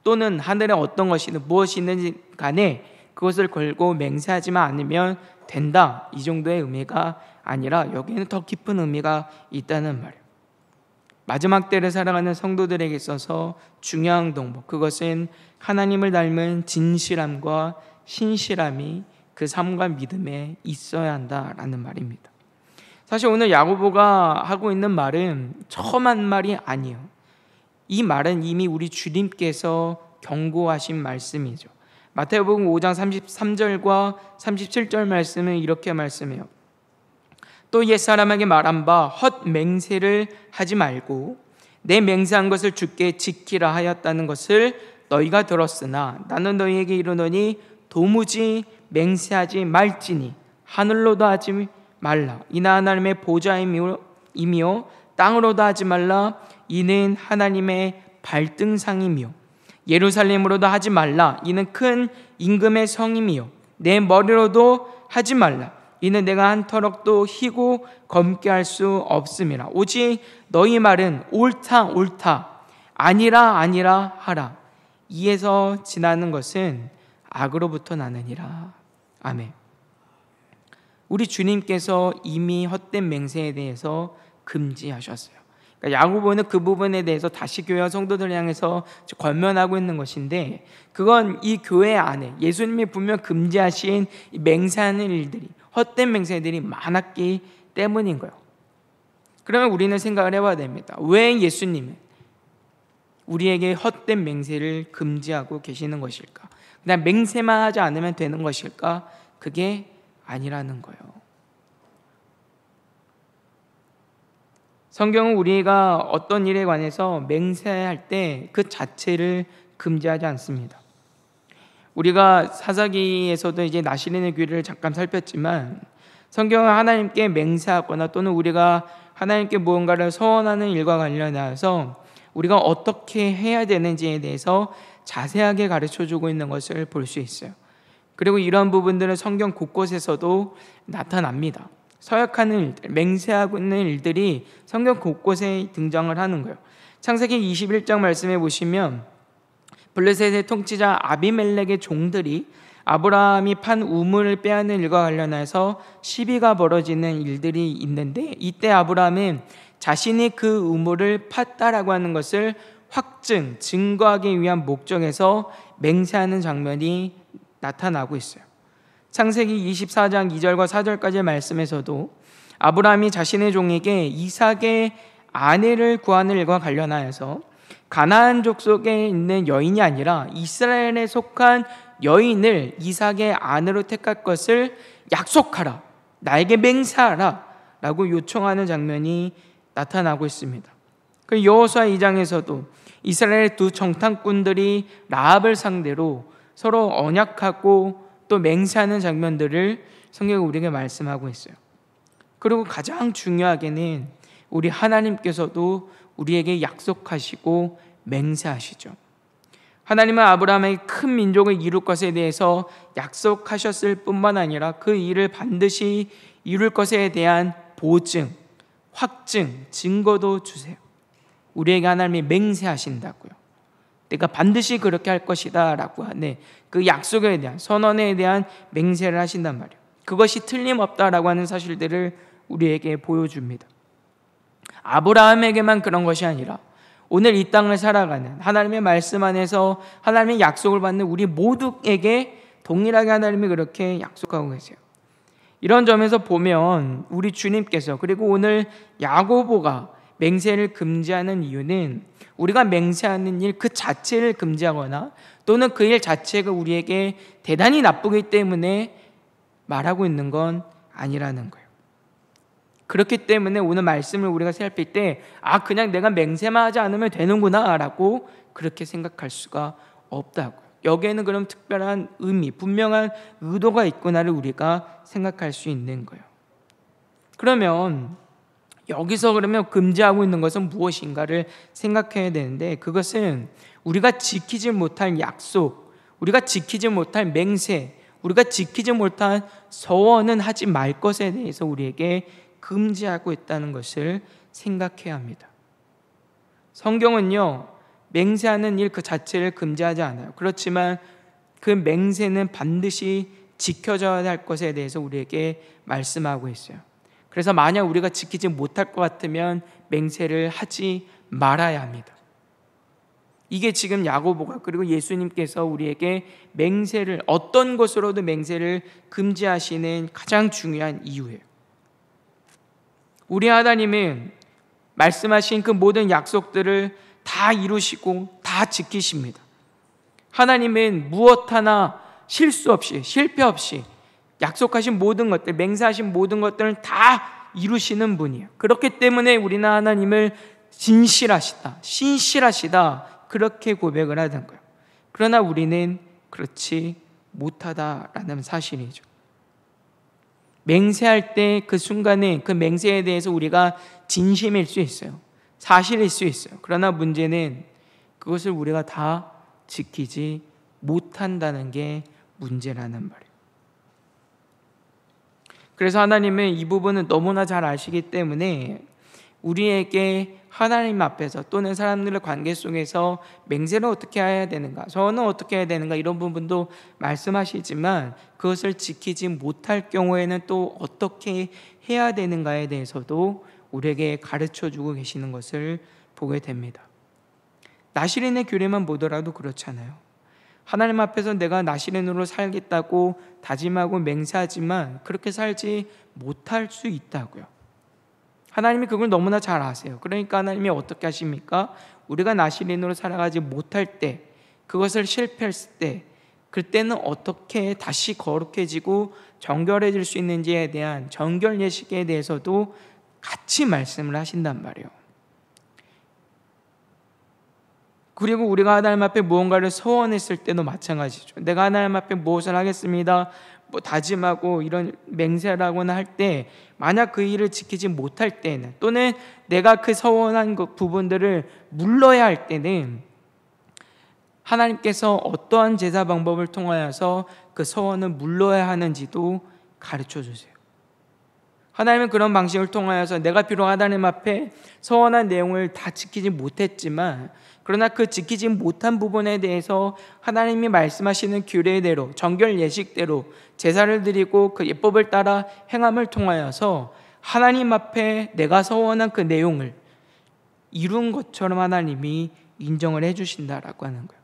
또는 하늘에 어떤 것이든 무엇이든 간에 그것을 걸고 맹세하지만 않으면 된다, 이 정도의 의미가 아니라 여기에는 더 깊은 의미가 있다는 말이에요. 마지막 때를 살아가는 성도들에게 있어서 중요한 덕목, 그것은 하나님을 닮은 진실함과 신실함이 그 삶과 믿음에 있어야 한다라는 말입니다. 사실 오늘 야고보가 하고 있는 말은 처음 한 말이 아니에요. 이 말은 이미 우리 주님께서 경고하신 말씀이죠. 마태복음 5장 33절과 37절 말씀은 이렇게 말씀해요. 또 옛사람에게 말한 바 헛 맹세를 하지 말고 내 맹세한 것을 주께 지키라 하였다는 것을 너희가 들었으나 나는 너희에게 이르노니 도무지 맹세하지 말지니 하늘로도 하지 말라 이는 하나님의 보좌임이요 땅으로도 하지 말라 이는 하나님의 발등상이며 예루살렘으로도 하지 말라 이는 큰 임금의 성임이요 내 머리로도 하지 말라 이는 내가 한 터럭도 희고 검게 할 수 없음이라. 오직 너희 말은 옳다 옳다 아니라 아니라 하라. 이에서 지나는 것은 악으로부터 나느니라. 아멘. 우리 주님께서 이미 헛된 맹세에 대해서 금지하셨어요. 그러니까 야고보는 그 부분에 대해서 다시 교회와 성도들을 향해서 권면하고 있는 것인데, 그건 이 교회 안에 예수님이 분명 금지하신 맹세하는 일들이, 헛된 맹세들이 많았기 때문인 거예요. 그러면 우리는 생각을 해봐야 됩니다. 왜 예수님은 우리에게 헛된 맹세를 금지하고 계시는 것일까? 그냥 맹세만 하지 않으면 되는 것일까? 그게 아니라는 거예요. 성경은 우리가 어떤 일에 관해서 맹세할 때 그 자체를 금지하지 않습니다. 우리가 사사기에서도 이제 나시린의 귀를 잠깐 살폈지만, 성경은 하나님께 맹세하거나 또는 우리가 하나님께 무언가를 서원하는 일과 관련해서 우리가 어떻게 해야 되는지에 대해서 자세하게 가르쳐주고 있는 것을 볼 수 있어요. 그리고 이런 부분들은 성경 곳곳에서도 나타납니다. 서약하는 일들, 맹세하고 있는 일들이 성경 곳곳에 등장을 하는 거예요. 창세기 21장 말씀해 보시면 블레셋의 통치자 아비멜렉의 종들이 아브라함이 판 우물을 빼앗는 일과 관련해서 시비가 벌어지는 일들이 있는데, 이때 아브라함은 자신이 그 우물을 팠다라고 하는 것을 증거하기 위한 목적에서 맹세하는 장면이 나타나고 있어요. 창세기 24장 2절과 4절까지의 말씀에서도 아브라함이 자신의 종에게 이삭의 아내를 구하는 일과 관련하여서 가나안 족속에 있는 여인이 아니라 이스라엘에 속한 여인을 이삭의 아내로 택할 것을 약속하라, 나에게 맹세하라 라고 요청하는 장면이 나타나고 있습니다. 그 여호수아 2장에서도 이스라엘의 두 정탐꾼들이 라합을 상대로 서로 언약하고 또 맹세하는 장면들을 성경이 우리에게 말씀하고 있어요. 그리고 가장 중요하게는 우리 하나님께서도 우리에게 약속하시고 맹세하시죠. 하나님은 아브라함의 큰 민족을 이룰 것에 대해서 약속하셨을 뿐만 아니라 그 일을 반드시 이룰 것에 대한 보증, 확증, 증거도 주세요. 우리에게 하나님이 맹세하신다고요. 내가 반드시 그렇게 할 것이다 라고 하는 그 약속에 대한, 선언에 대한 맹세를 하신단 말이에요. 그것이 틀림없다라고 하는 사실들을 우리에게 보여줍니다. 아브라함에게만 그런 것이 아니라 오늘 이 땅을 살아가는, 하나님의 말씀 안에서 하나님의 약속을 받는 우리 모두에게 동일하게 하나님이 그렇게 약속하고 계세요. 이런 점에서 보면 우리 주님께서, 그리고 오늘 야고보가 맹세를 금지하는 이유는 우리가 맹세하는 일 그 자체를 금지하거나 또는 그 일 자체가 우리에게 대단히 나쁘기 때문에 말하고 있는 건 아니라는 거예요. 그렇기 때문에 오늘 말씀을 우리가 살필 때 그냥 내가 맹세만 하지 않으면 되는구나 라고 그렇게 생각할 수가 없다고요. 여기에는 그럼 특별한 의미, 분명한 의도가 있구나를 우리가 생각할 수 있는 거예요. 그러면 여기서 그러면 금지하고 있는 것은 무엇인가를 생각해야 되는데, 그것은 우리가 지키지 못할 약속, 우리가 지키지 못할 맹세, 우리가 지키지 못한 서원은 하지 말 것에 대해서 우리에게 금지하고 있다는 것을 생각해야 합니다. 성경은요, 맹세하는 일 그 자체를 금지하지 않아요. 그렇지만 그 맹세는 반드시 지켜져야 할 것에 대해서 우리에게 말씀하고 있어요. 그래서 만약 우리가 지키지 못할 것 같으면 맹세를 하지 말아야 합니다. 이게 지금 야고보가 그리고 예수님께서 우리에게 맹세를, 어떤 것으로도 맹세를 금지하시는 가장 중요한 이유예요. 우리 하나님은 말씀하신 그 모든 약속들을 다 이루시고 다 지키십니다. 하나님은 무엇 하나 실수 없이, 실패 없이 약속하신 모든 것들, 맹세하신 모든 것들을 다 이루시는 분이에요. 그렇기 때문에 우리는 하나님을 진실하시다, 신실하시다, 그렇게 고백을 하는 거예요. 그러나 우리는 그렇지 못하다라는 사실이죠. 맹세할 때 그 순간에 그 맹세에 대해서 우리가 진심일 수 있어요. 사실일 수 있어요. 그러나 문제는 그것을 우리가 다 지키지 못한다는 게 문제라는 말이에요. 그래서 하나님은 이 부분은 너무나 잘 아시기 때문에 우리에게 하나님 앞에서 또는 사람들의 관계 속에서 맹세를 어떻게 해야 되는가, 서원은 어떻게 해야 되는가, 이런 부분도 말씀하시지만 그것을 지키지 못할 경우에는 또 어떻게 해야 되는가에 대해서도 우리에게 가르쳐주고 계시는 것을 보게 됩니다. 나시린의 규례만 보더라도 그렇잖아요. 하나님 앞에서 내가 나시린으로 살겠다고 다짐하고 맹세하지만 그렇게 살지 못할 수 있다고요. 하나님이 그걸 너무나 잘 아세요. 그러니까 하나님이 어떻게 하십니까? 우리가 나시린으로 살아가지 못할 때, 그것을 실패했을 때, 그때는 어떻게 다시 거룩해지고 정결해질 수 있는지에 대한 정결 예식에 대해서도 같이 말씀을 하신단 말이에요. 그리고 우리가 하나님 앞에 무언가를 서원했을 때도 마찬가지죠. 내가 하나님 앞에 무엇을 하겠습니다, 다짐하고 이런 맹세라고나 할 때, 만약 그 일을 지키지 못할 때는, 또는 내가 그 서원한 그 부분들을 물러야 할 때는 하나님께서 어떠한 제사 방법을 통하여서 그 서원을 물러야 하는지도 가르쳐 주세요. 하나님은 그런 방식을 통하여서 내가 비록 하나님 앞에 서원한 내용을 다 지키지 못했지만, 그러나 그 지키지 못한 부분에 대해서 하나님이 말씀하시는 규례대로, 정결 예식대로 제사를 드리고 그 예법을 따라 행함을 통하여서 하나님 앞에 내가 서원한 그 내용을 이룬 것처럼 하나님이 인정을 해주신다라고 하는 거예요.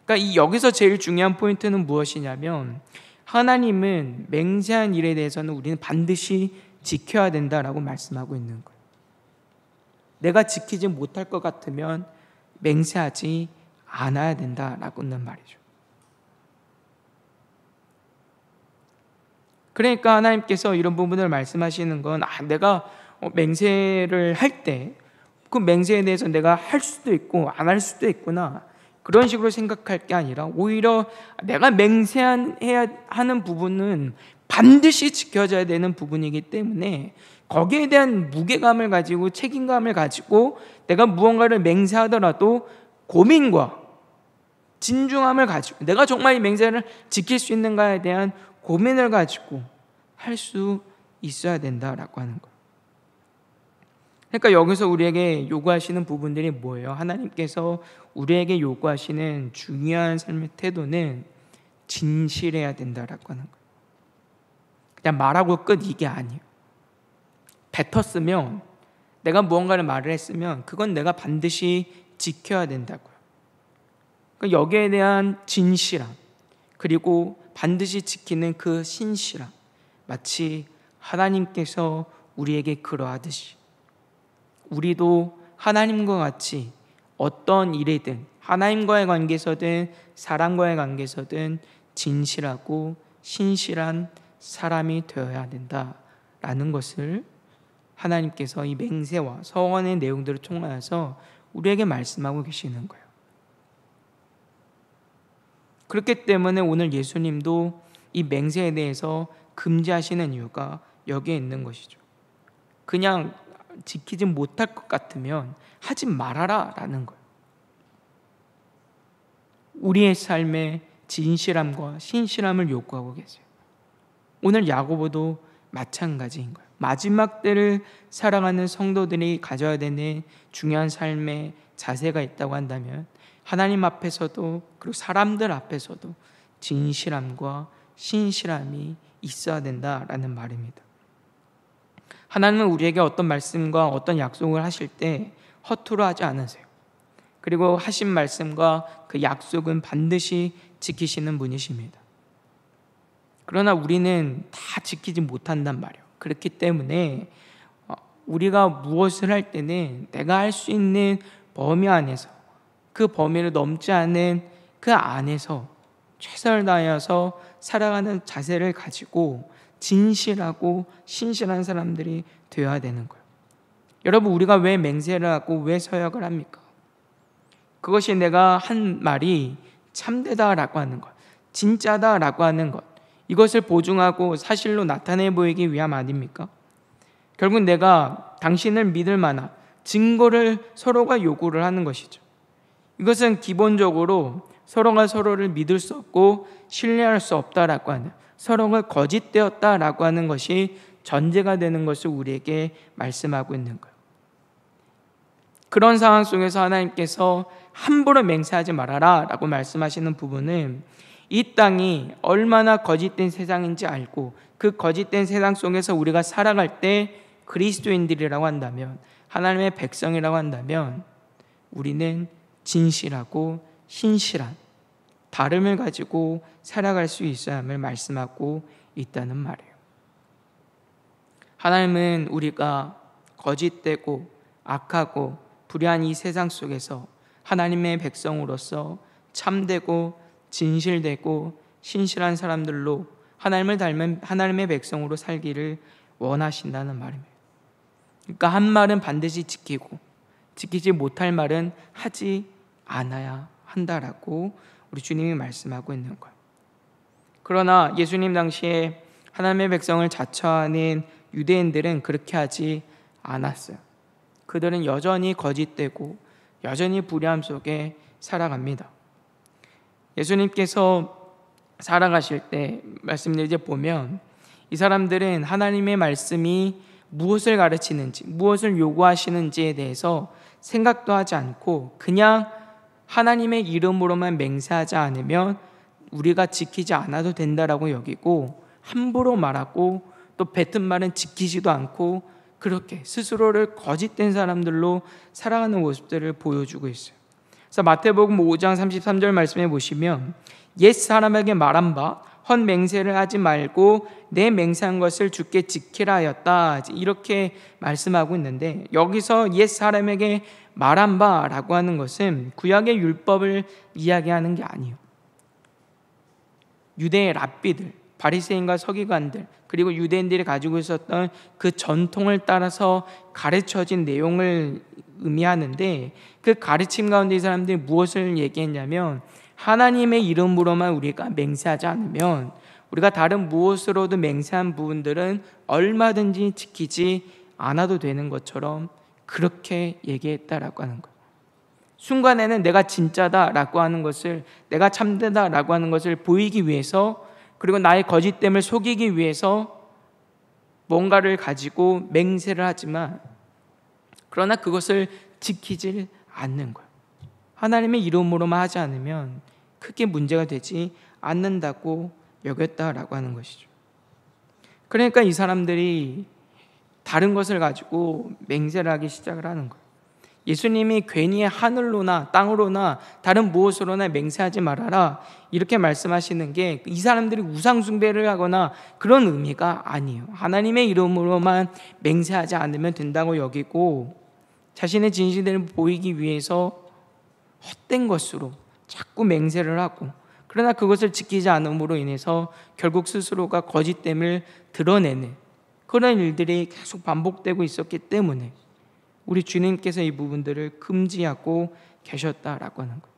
그러니까 이 여기서 제일 중요한 포인트는 무엇이냐면, 하나님은 맹세한 일에 대해서는 우리는 반드시 지켜야 된다라고 말씀하고 있는 거예요. 내가 지키지 못할 것 같으면 맹세하지 않아야 된다라고 하는 말이죠. 그러니까 하나님께서 이런 부분을 말씀하시는 건, 내가 맹세를 할 때 그 맹세에 대해서 내가 할 수도 있고 안 할 수도 있구나, 그런 식으로 생각할 게 아니라 오히려 내가 맹세해야 하는 부분은 반드시 지켜져야 되는 부분이기 때문에 거기에 대한 무게감을 가지고 책임감을 가지고 내가 무언가를 맹세하더라도 고민과 진중함을 가지고 내가 정말 이 맹세를 지킬 수 있는가에 대한 고민을 가지고 할 수 있어야 된다라고 하는 거예요. 그러니까 여기서 우리에게 요구하시는 부분들이 뭐예요? 하나님께서 우리에게 요구하시는 중요한 삶의 태도는 진실해야 된다라고 하는 거예요. 그냥 말하고 끝, 이게 아니에요. 뱉었으면, 내가 무언가를 말을 했으면 그건 내가 반드시 지켜야 된다고요. 그러니까 여기에 대한 진실함, 그리고 반드시 지키는 그 신실함, 마치 하나님께서 우리에게 그러하듯이 우리도 하나님과 같이 어떤 일이든, 하나님과의 관계에서든 사람과의 관계에서든 진실하고 신실한 사람이 되어야 된다라는 것을 하나님께서 이 맹세와 서원의 내용들을 통하여서 우리에게 말씀하고 계시는 거예요. 그렇기 때문에 오늘 예수님도 이 맹세에 대해서 금지하시는 이유가 여기에 있는 것이죠. 그냥 지키지 못할 것 같으면 하지 말아라 라는 거예요. 우리의 삶에 진실함과 신실함을 요구하고 계세요. 오늘 야고보도 마찬가지인 거예요. 마지막 때를 살아가는 성도들이 가져야 되는 중요한 삶의 자세가 있다고 한다면 하나님 앞에서도 그리고 사람들 앞에서도 진실함과 신실함이 있어야 된다라는 말입니다. 하나님은 우리에게 어떤 말씀과 어떤 약속을 하실 때 허투루 하지 않으세요. 그리고 하신 말씀과 그 약속은 반드시 지키시는 분이십니다. 그러나 우리는 다 지키지 못한단 말이에요. 그렇기 때문에 우리가 무엇을 할 때는 내가 할 수 있는 범위 안에서, 그 범위를 넘지 않은 그 안에서 최선을 다하여서 살아가는 자세를 가지고 진실하고 신실한 사람들이 되어야 되는 거예요. 여러분, 우리가 왜 맹세를 하고 왜 서약을 합니까? 그것이 내가 한 말이 참되다라고 하는 것, 진짜다라고 하는 것, 이것을 보증하고 사실로 나타내 보이기 위함 아닙니까? 결국 내가 당신을 믿을 만한 증거를 서로가 요구를 하는 것이죠. 이것은 기본적으로 서로가 서로를 믿을 수 없고 신뢰할 수 없다라고 하는, 서로가 거짓되었다라고 하는 것이 전제가 되는 것을 우리에게 말씀하고 있는 거예요. 그런 상황 속에서 하나님께서 함부로 맹세하지 말아라 라고 말씀하시는 부분은 이 땅이 얼마나 거짓된 세상인지 알고 그 거짓된 세상 속에서 우리가 살아갈 때 그리스도인들이라고 한다면, 하나님의 백성이라고 한다면 우리는 진실하고 신실한 다름을 가지고 살아갈 수 있어야 함을 말씀하고 있다는 말이에요. 하나님은 우리가 거짓되고 악하고 불의한 이 세상 속에서 하나님의 백성으로서 참되고 진실되고 신실한 사람들로 하나님을 닮은 하나님의 백성으로 살기를 원하신다는 말입니다. 그러니까 한 말은 반드시 지키고 지키지 못할 말은 하지 않아야 한다라고 우리 주님이 말씀하고 있는 거예요. 그러나 예수님 당시에 하나님의 백성을 자처하는 유대인들은 그렇게 하지 않았어요. 그들은 여전히 거짓되고 여전히 불의함 속에 살아갑니다. 예수님께서 살아가실 때 말씀을 이제 보면 이 사람들은 하나님의 말씀이 무엇을 가르치는지, 무엇을 요구하시는지에 대해서 생각도 하지 않고 그냥 하나님의 이름으로만 맹세하지 않으면 우리가 지키지 않아도 된다라고 여기고 함부로 말하고 또 뱉은 말은 지키지도 않고 그렇게 스스로를 거짓된 사람들로 살아가는 모습들을 보여주고 있어요. 그래서 마태복음 5장 33절 말씀해 보시면 옛 사람에게 말한 바 헛 맹세를 하지 말고 내 맹세한 것을 주께 지키라 하였다, 이렇게 말씀하고 있는데, 여기서 옛 사람에게 말한 바라고 하는 것은 구약의 율법을 이야기하는 게 아니에요. 유대의 랍비들, 바리새인과 서기관들, 그리고 유대인들이 가지고 있었던 그 전통을 따라서 가르쳐진 내용을 의미하는데, 그 가르침 가운데 이 사람들이 무엇을 얘기했냐면 하나님의 이름으로만 우리가 맹세하지 않으면 우리가 다른 무엇으로도 맹세한 부분들은 얼마든지 지키지 않아도 되는 것처럼 그렇게 얘기했다라고 하는 거예요. 순간에는 내가 진짜다라고 하는 것을, 내가 참되다라고 하는 것을 보이기 위해서, 그리고 나의 거짓됨을 속이기 위해서 뭔가를 가지고 맹세를 하지만 그러나 그것을 지키질 않는 거예요. 하나님의 이름으로만 하지 않으면 크게 문제가 되지 않는다고 여겼다라고 하는 것이죠. 그러니까 이 사람들이 다른 것을 가지고 맹세를 하기 시작을 하는 거예요. 예수님이 괜히 하늘로나 땅으로나 다른 무엇으로나 맹세하지 말아라 이렇게 말씀하시는 게 이 사람들이 우상 숭배를 하거나 그런 의미가 아니에요. 하나님의 이름으로만 맹세하지 않으면 된다고 여기고 자신의 진실을 보이기 위해서 헛된 것으로 자꾸 맹세를 하고, 그러나 그것을 지키지 않음으로 인해서 결국 스스로가 거짓됨을 드러내는 그런 일들이 계속 반복되고 있었기 때문에 우리 주님께서 이 부분들을 금지하고 계셨다라고 하는 거예요.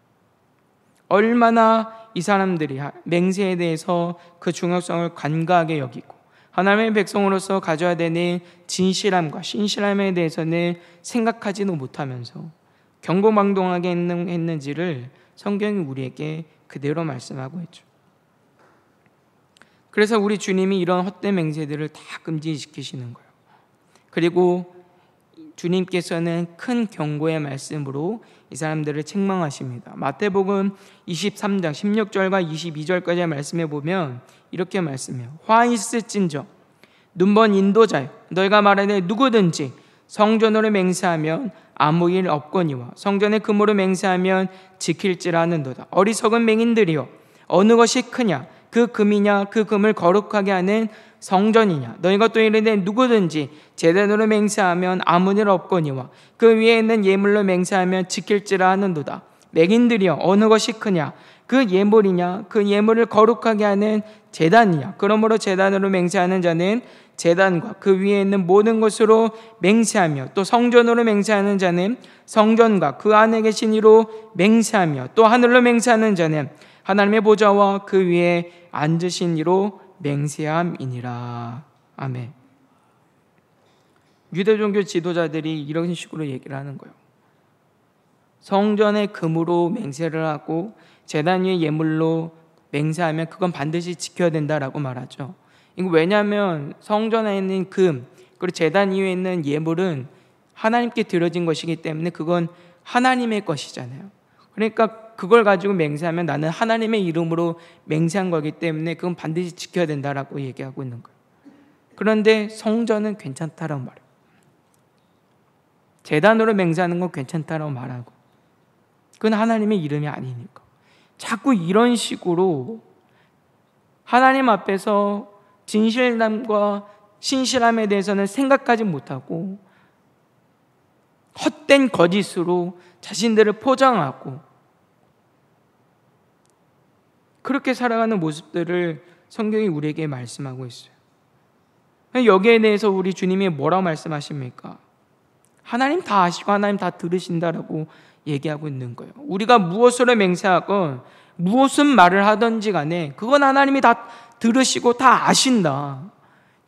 얼마나 이 사람들이 맹세에 대해서 그 중요성을 간과하게 여기고 하나님의 백성으로서 가져야 되는 진실함과 신실함에 대해서는 생각하지도 못하면서 경고망동하게 했는지를 성경이 우리에게 그대로 말씀하고 있죠. 그래서 우리 주님이 이런 헛된 맹세들을 다 금지시키시는 거예요. 그리고 주님께서는 큰 경고의 말씀으로 이 사람들을 책망하십니다. 마태복음 23장 16절과 22절까지의 말씀에 보면 이렇게 말씀해요. 화 있을진저 눈먼 인도자여, 너희가 말하되 누구든지 성전으로 맹세하면 아무 일 없거니와 성전의 금으로 맹세하면 지킬지라 하는도다. 어리석은 맹인들이여, 어느 것이 크냐, 그 금이냐, 그 금을 거룩하게 하는 성전이냐. 너희가 또 이르되 누구든지 제단으로 맹세하면 아무 일 없거니와 그 위에 있는 예물로 맹세하면 지킬지라 하는도다. 맹인들이여, 어느 것이 크냐, 그 예물이냐, 그 예물을 거룩하게 하는 제단이냐. 그러므로 제단으로 맹세하는 자는 제단과 그 위에 있는 모든 것으로 맹세하며, 또 성전으로 맹세하는 자는 성전과 그 안에 계신 이로 맹세하며, 또 하늘로 맹세하는 자는 하나님의 보좌와 그 위에 앉으신 이로 맹세함이니라. 아멘. 유대 종교 지도자들이 이런 식으로 얘기를 하는 거예요. 성전의 금으로 맹세를 하고 제단 위의 예물로 맹세하면 그건 반드시 지켜야 된다라고 말하죠. 이거 왜냐하면 성전에 있는 금, 그리고 제단 위에 있는 예물은 하나님께 드려진 것이기 때문에 그건 하나님의 것이잖아요. 그러니까 그걸 가지고 맹세하면 나는 하나님의 이름으로 맹세한 거기 때문에 그건 반드시 지켜야 된다라고 얘기하고 있는 거예요. 그런데 성전은 괜찮다라고 말해요. 제단으로 맹세하는 건 괜찮다라고 말하고, 그건 하나님의 이름이 아니니까. 자꾸 이런 식으로 하나님 앞에서 진실함과 신실함에 대해서는 생각하지 못하고 헛된 거짓으로 자신들을 포장하고 그렇게 살아가는 모습들을 성경이 우리에게 말씀하고 있어요. 여기에 대해서 우리 주님이 뭐라고 말씀하십니까? 하나님 다 아시고 하나님 다 들으신다라고 얘기하고 있는 거예요. 우리가 무엇으로 맹세하건 무엇은 말을 하든지 간에 그건 하나님이 다 들으시고 다 아신다.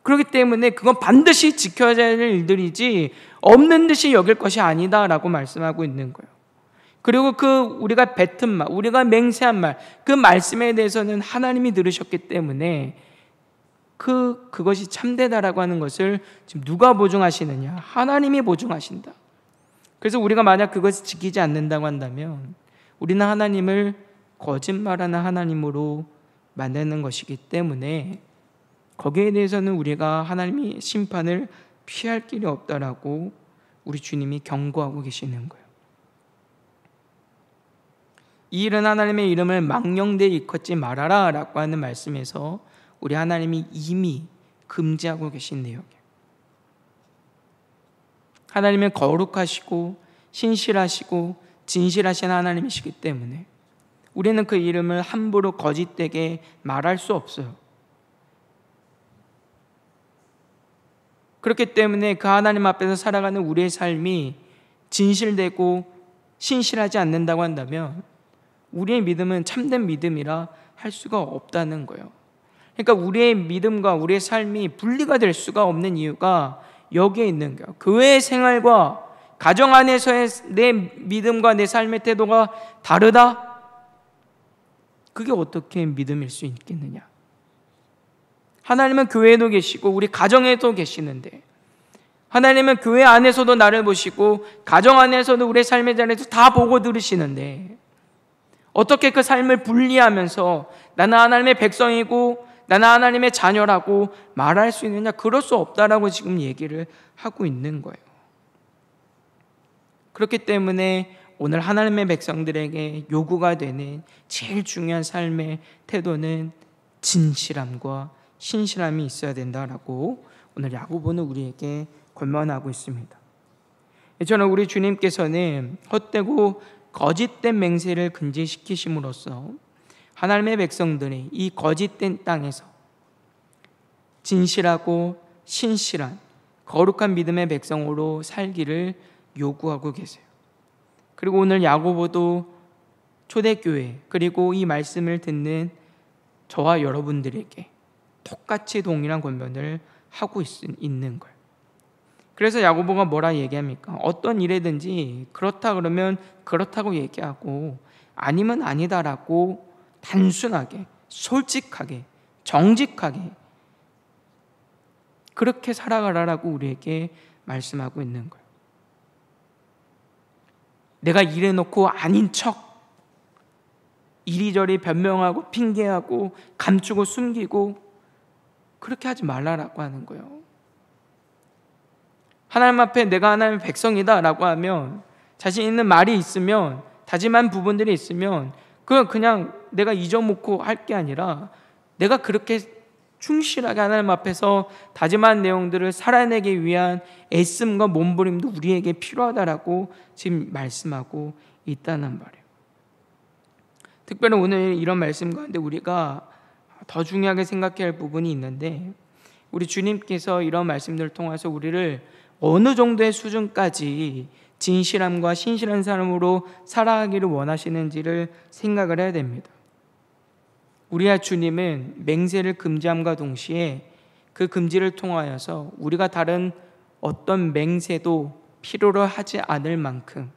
그렇기 때문에 그건 반드시 지켜야 할 일들이지 없는 듯이 여길 것이 아니다라고 말씀하고 있는 거예요. 그리고 그 우리가 뱉은 말, 우리가 맹세한 말, 그 말씀에 대해서는 하나님이 들으셨기 때문에 그것이 참되다라고 하는 것을 지금 누가 보증하시느냐? 하나님이 보증하신다. 그래서 우리가 만약 그것을 지키지 않는다고 한다면 우리는 하나님을 거짓말하는 하나님으로 만드는 것이기 때문에 거기에 대해서는 우리가 하나님이 심판을 피할 길이 없다라고 우리 주님이 경고하고 계시는 거예요. 이 일은 하나님의 이름을 망령되이 일컫지 말아라 라고 하는 말씀에서 우리 하나님이 이미 금지하고 계신 내용이에요. 하나님은 거룩하시고 신실하시고 진실하신 하나님이시기 때문에 우리는 그 이름을 함부로 거짓되게 말할 수 없어요. 그렇기 때문에 그 하나님 앞에서 살아가는 우리의 삶이 진실되고 신실하지 않는다고 한다면 우리의 믿음은 참된 믿음이라 할 수가 없다는 거예요. 그러니까 우리의 믿음과 우리의 삶이 분리가 될 수가 없는 이유가 여기에 있는 거예요. 교회 생활과 가정 안에서의 내 믿음과 내 삶의 태도가 다르다? 그게 어떻게 믿음일 수 있겠느냐? 하나님은 교회에도 계시고 우리 가정에도 계시는데, 하나님은 교회 안에서도 나를 보시고 가정 안에서도 우리의 삶의 자리에서 다 보고 들으시는데 어떻게 그 삶을 분리하면서 나는 하나님의 백성이고 나는 하나님의 자녀라고 말할 수 있느냐? 그럴 수 없다라고 지금 얘기를 하고 있는 거예요. 그렇기 때문에 오늘 하나님의 백성들에게 요구가 되는 제일 중요한 삶의 태도는 진실함과 신실함이 있어야 된다라고 오늘 야고보는 우리에게 권면하고 있습니다. 저는 우리 주님께서는 헛되고 거짓된 맹세를 금지시키심으로써 하나님의 백성들이 이 거짓된 땅에서 진실하고 신실한 거룩한 믿음의 백성으로 살기를 요구하고 계세요. 그리고 오늘 야고보도 초대교회 그리고 이 말씀을 듣는 저와 여러분들에게 똑같이 동일한 권면을 하고 있는 거예요. 그래서 야고보가 뭐라 얘기합니까? 어떤 일이든지 그렇다 그러면 그렇다고 얘기하고 아니면 아니다라고 단순하게 솔직하게 정직하게 그렇게 살아가라라고 우리에게 말씀하고 있는 거예요. 내가 이래놓고 아닌 척 이리저리 변명하고 핑계하고 감추고 숨기고 그렇게 하지 말라라고 하는 거예요. 하나님 앞에 내가 하나님의 백성이다 라고 하면 자신 있는 말이 있으면 다짐한 부분들이 있으면 그냥 내가 잊어먹고 할 게 아니라 내가 그렇게 충실하게 하나님 앞에서 다짐한 내용들을 살아내기 위한 애씀과 몸부림도 우리에게 필요하다라고 지금 말씀하고 있다는 말이에요. 특별히 오늘 이런 말씀 가운데 우리가 더 중요하게 생각해야 할 부분이 있는데 우리 주님께서 이런 말씀들을 통해서 우리를 어느 정도의 수준까지 진실함과 신실한 사람으로 살아가기를 원하시는지를 생각을 해야 됩니다. 우리의 주님은 맹세를 금지함과 동시에 그 금지를 통하여서 우리가 다른 어떤 맹세도 필요로 하지 않을 만큼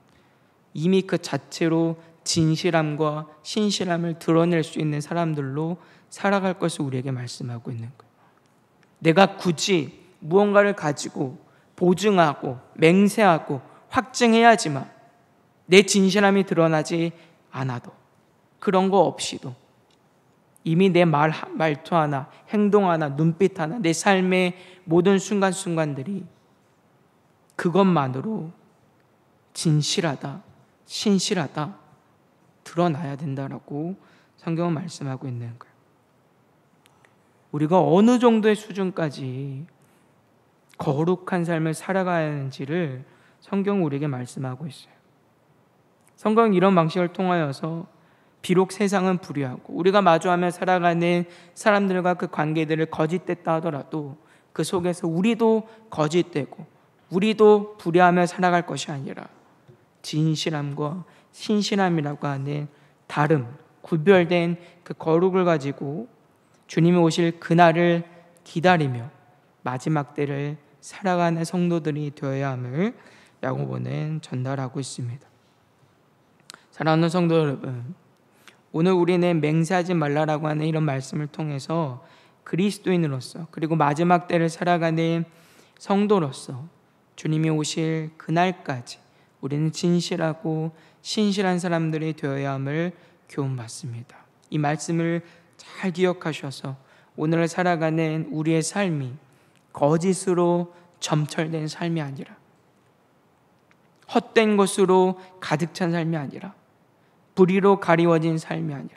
이미 그 자체로 진실함과 신실함을 드러낼 수 있는 사람들로 살아갈 것을 우리에게 말씀하고 있는 거예요. 내가 굳이 무언가를 가지고 보증하고 맹세하고 확증해야지만 내 진실함이 드러나지 않아도 그런 거 없이도 이미 내 말투 하나, 행동 하나, 눈빛 하나, 내 삶의 모든 순간순간들이 그것만으로 진실하다, 신실하다 드러나야 된다라고 성경은 말씀하고 있는 거예요. 우리가 어느 정도의 수준까지 거룩한 삶을 살아가야 하는지를 성경은 우리에게 말씀하고 있어요. 성경은 이런 방식을 통하여서 비록 세상은 불의하고 우리가 마주하며 살아가는 사람들과 그 관계들을 거짓됐다 하더라도 그 속에서 우리도 거짓되고 우리도 불의하며 살아갈 것이 아니라 진실함과 신실함이라고 하는 다름, 구별된 그 거룩을 가지고 주님이 오실 그날을 기다리며 마지막 때를 살아가는 성도들이 되어야 함을 야고보는 전달하고 있습니다. 사랑하는 성도 여러분, 오늘 우리는 맹세하지 말라라고 하는 이런 말씀을 통해서 그리스도인으로서 그리고 마지막 때를 살아가는 성도로서 주님이 오실 그날까지 우리는 진실하고 신실한 사람들이 되어야 함을 교훈받습니다. 이 말씀을 잘 기억하셔서 오늘을 살아가는 우리의 삶이 거짓으로 점철된 삶이 아니라 헛된 것으로 가득 찬 삶이 아니라 불의로 가리워진 삶이 아니라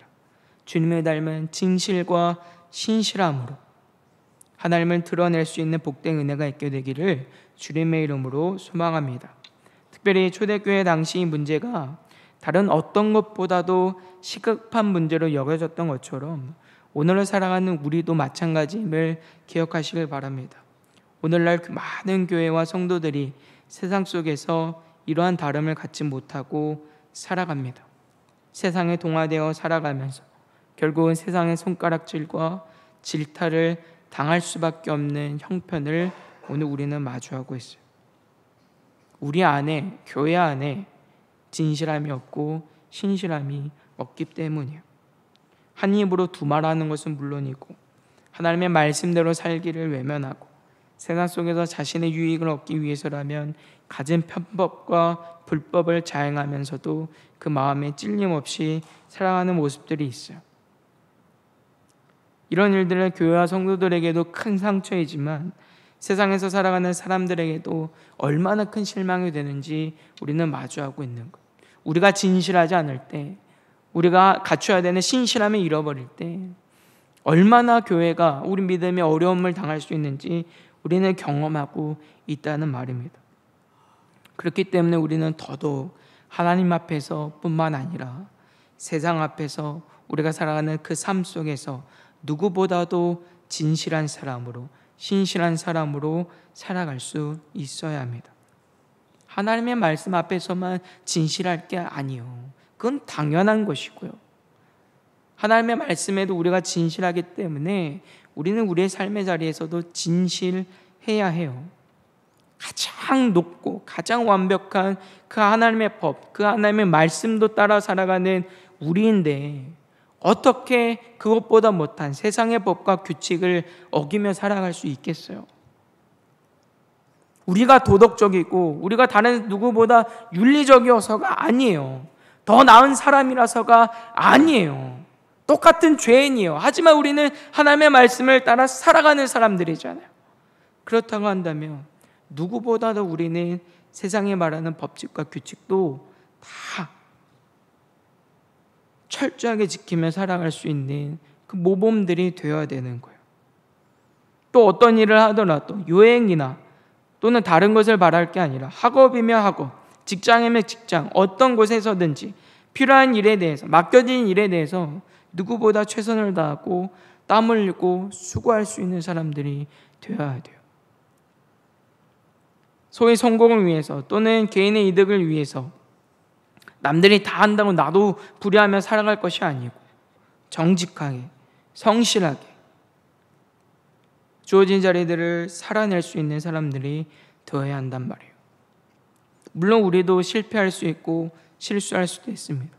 주님을 닮은 진실과 신실함으로 하나님을 드러낼 수 있는 복된 은혜가 있게 되기를 주님의 이름으로 소망합니다. 특별히 초대교회 당시 문제가 다른 어떤 것보다도 시급한 문제로 여겨졌던 것처럼 오늘을 살아가는 우리도 마찬가지임을 기억하시길 바랍니다. 오늘날 그 많은 교회와 성도들이 세상 속에서 이러한 다름을 갖지 못하고 살아갑니다. 세상에 동화되어 살아가면서 결국은 세상의 손가락질과 질타를 당할 수밖에 없는 형편을 오늘 우리는 마주하고 있어요. 우리 안에, 교회 안에 진실함이 없고 신실함이 없기 때문이에요. 한 입으로 두 말하는 것은 물론이고 하나님의 말씀대로 살기를 외면하고 세상 속에서 자신의 유익을 얻기 위해서라면 갖은 편법과 불법을 자행하면서도 그 마음에 찔림 없이 살아가는 모습들이 있어요. 이런 일들은 교회와 성도들에게도 큰 상처이지만 세상에서 살아가는 사람들에게도 얼마나 큰 실망이 되는지 우리는 마주하고 있는 거예요. 우리가 진실하지 않을 때, 우리가 갖춰야 되는 신실함을 잃어버릴 때 얼마나 교회가 우리 믿음에 어려움을 당할 수 있는지 우리는 경험하고 있다는 말입니다. 그렇기 때문에 우리는 더더욱 하나님 앞에서 뿐만 아니라 세상 앞에서 우리가 살아가는 그 삶 속에서 누구보다도 진실한 사람으로, 신실한 사람으로 살아갈 수 있어야 합니다. 하나님의 말씀 앞에서만 진실할 게 아니요, 그건 당연한 것이고요. 하나님의 말씀에도 우리가 진실하기 때문에 우리는 우리의 삶의 자리에서도 진실해야 해요. 가장 높고 가장 완벽한 그 하나님의 법, 그 하나님의 말씀도 따라 살아가는 우리인데 어떻게 그것보다 못한 세상의 법과 규칙을 어기며 살아갈 수 있겠어요? 우리가 도덕적이고 우리가 다른 누구보다 윤리적이어서가 아니에요. 더 나은 사람이라서가 아니에요. 똑같은 죄인이에요. 하지만 우리는 하나님의 말씀을 따라 살아가는 사람들이잖아요. 그렇다고 한다면 누구보다도 우리는 세상에 말하는 법칙과 규칙도 다 철저하게 지키며 살아갈 수 있는 그 모범들이 되어야 되는 거예요. 또 어떤 일을 하더라도 여행이나 또는 다른 것을 말할 게 아니라 학업이며 학업, 직장이며 직장, 어떤 곳에서든지 필요한 일에 대해서, 맡겨진 일에 대해서 누구보다 최선을 다하고 땀 흘리고 수고할 수 있는 사람들이 되어야 돼요. 소위 성공을 위해서 또는 개인의 이득을 위해서 남들이 다 한다고 나도 불의하며 살아갈 것이 아니고 정직하게, 성실하게 주어진 자리들을 살아낼 수 있는 사람들이 되어야 한단 말이에요. 물론 우리도 실패할 수 있고 실수할 수도 있습니다.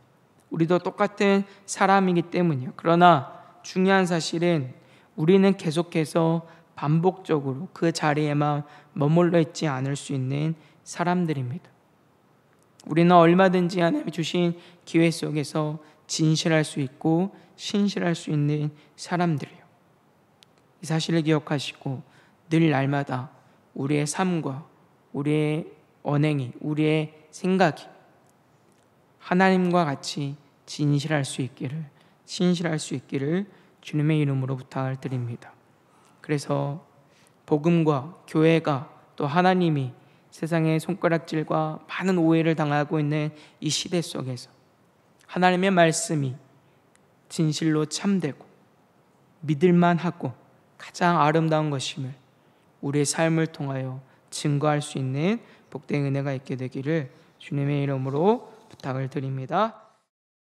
우리도 똑같은 사람이기 때문이에요. 그러나 중요한 사실은 우리는 계속해서 반복적으로 그 자리에만 머물러 있지 않을 수 있는 사람들입니다. 우리는 얼마든지 하나님이 주신 기회 속에서 진실할 수 있고 신실할 수 있는 사람들이에요. 이 사실을 기억하시고 늘 날마다 우리의 삶과 우리의 언행이, 우리의 생각이 하나님과 같이 진실할 수 있기를, 신실할 수 있기를 주님의 이름으로 부탁을 드립니다. 그래서 복음과 교회가 또 하나님이 세상의 손가락질과 많은 오해를 당하고 있는 이 시대 속에서 하나님의 말씀이 진실로 참되고 믿을만하고 가장 아름다운 것임을 우리의 삶을 통하여 증거할 수 있는 복된 은혜가 있게 되기를 주님의 이름으로 부탁을 드립니다.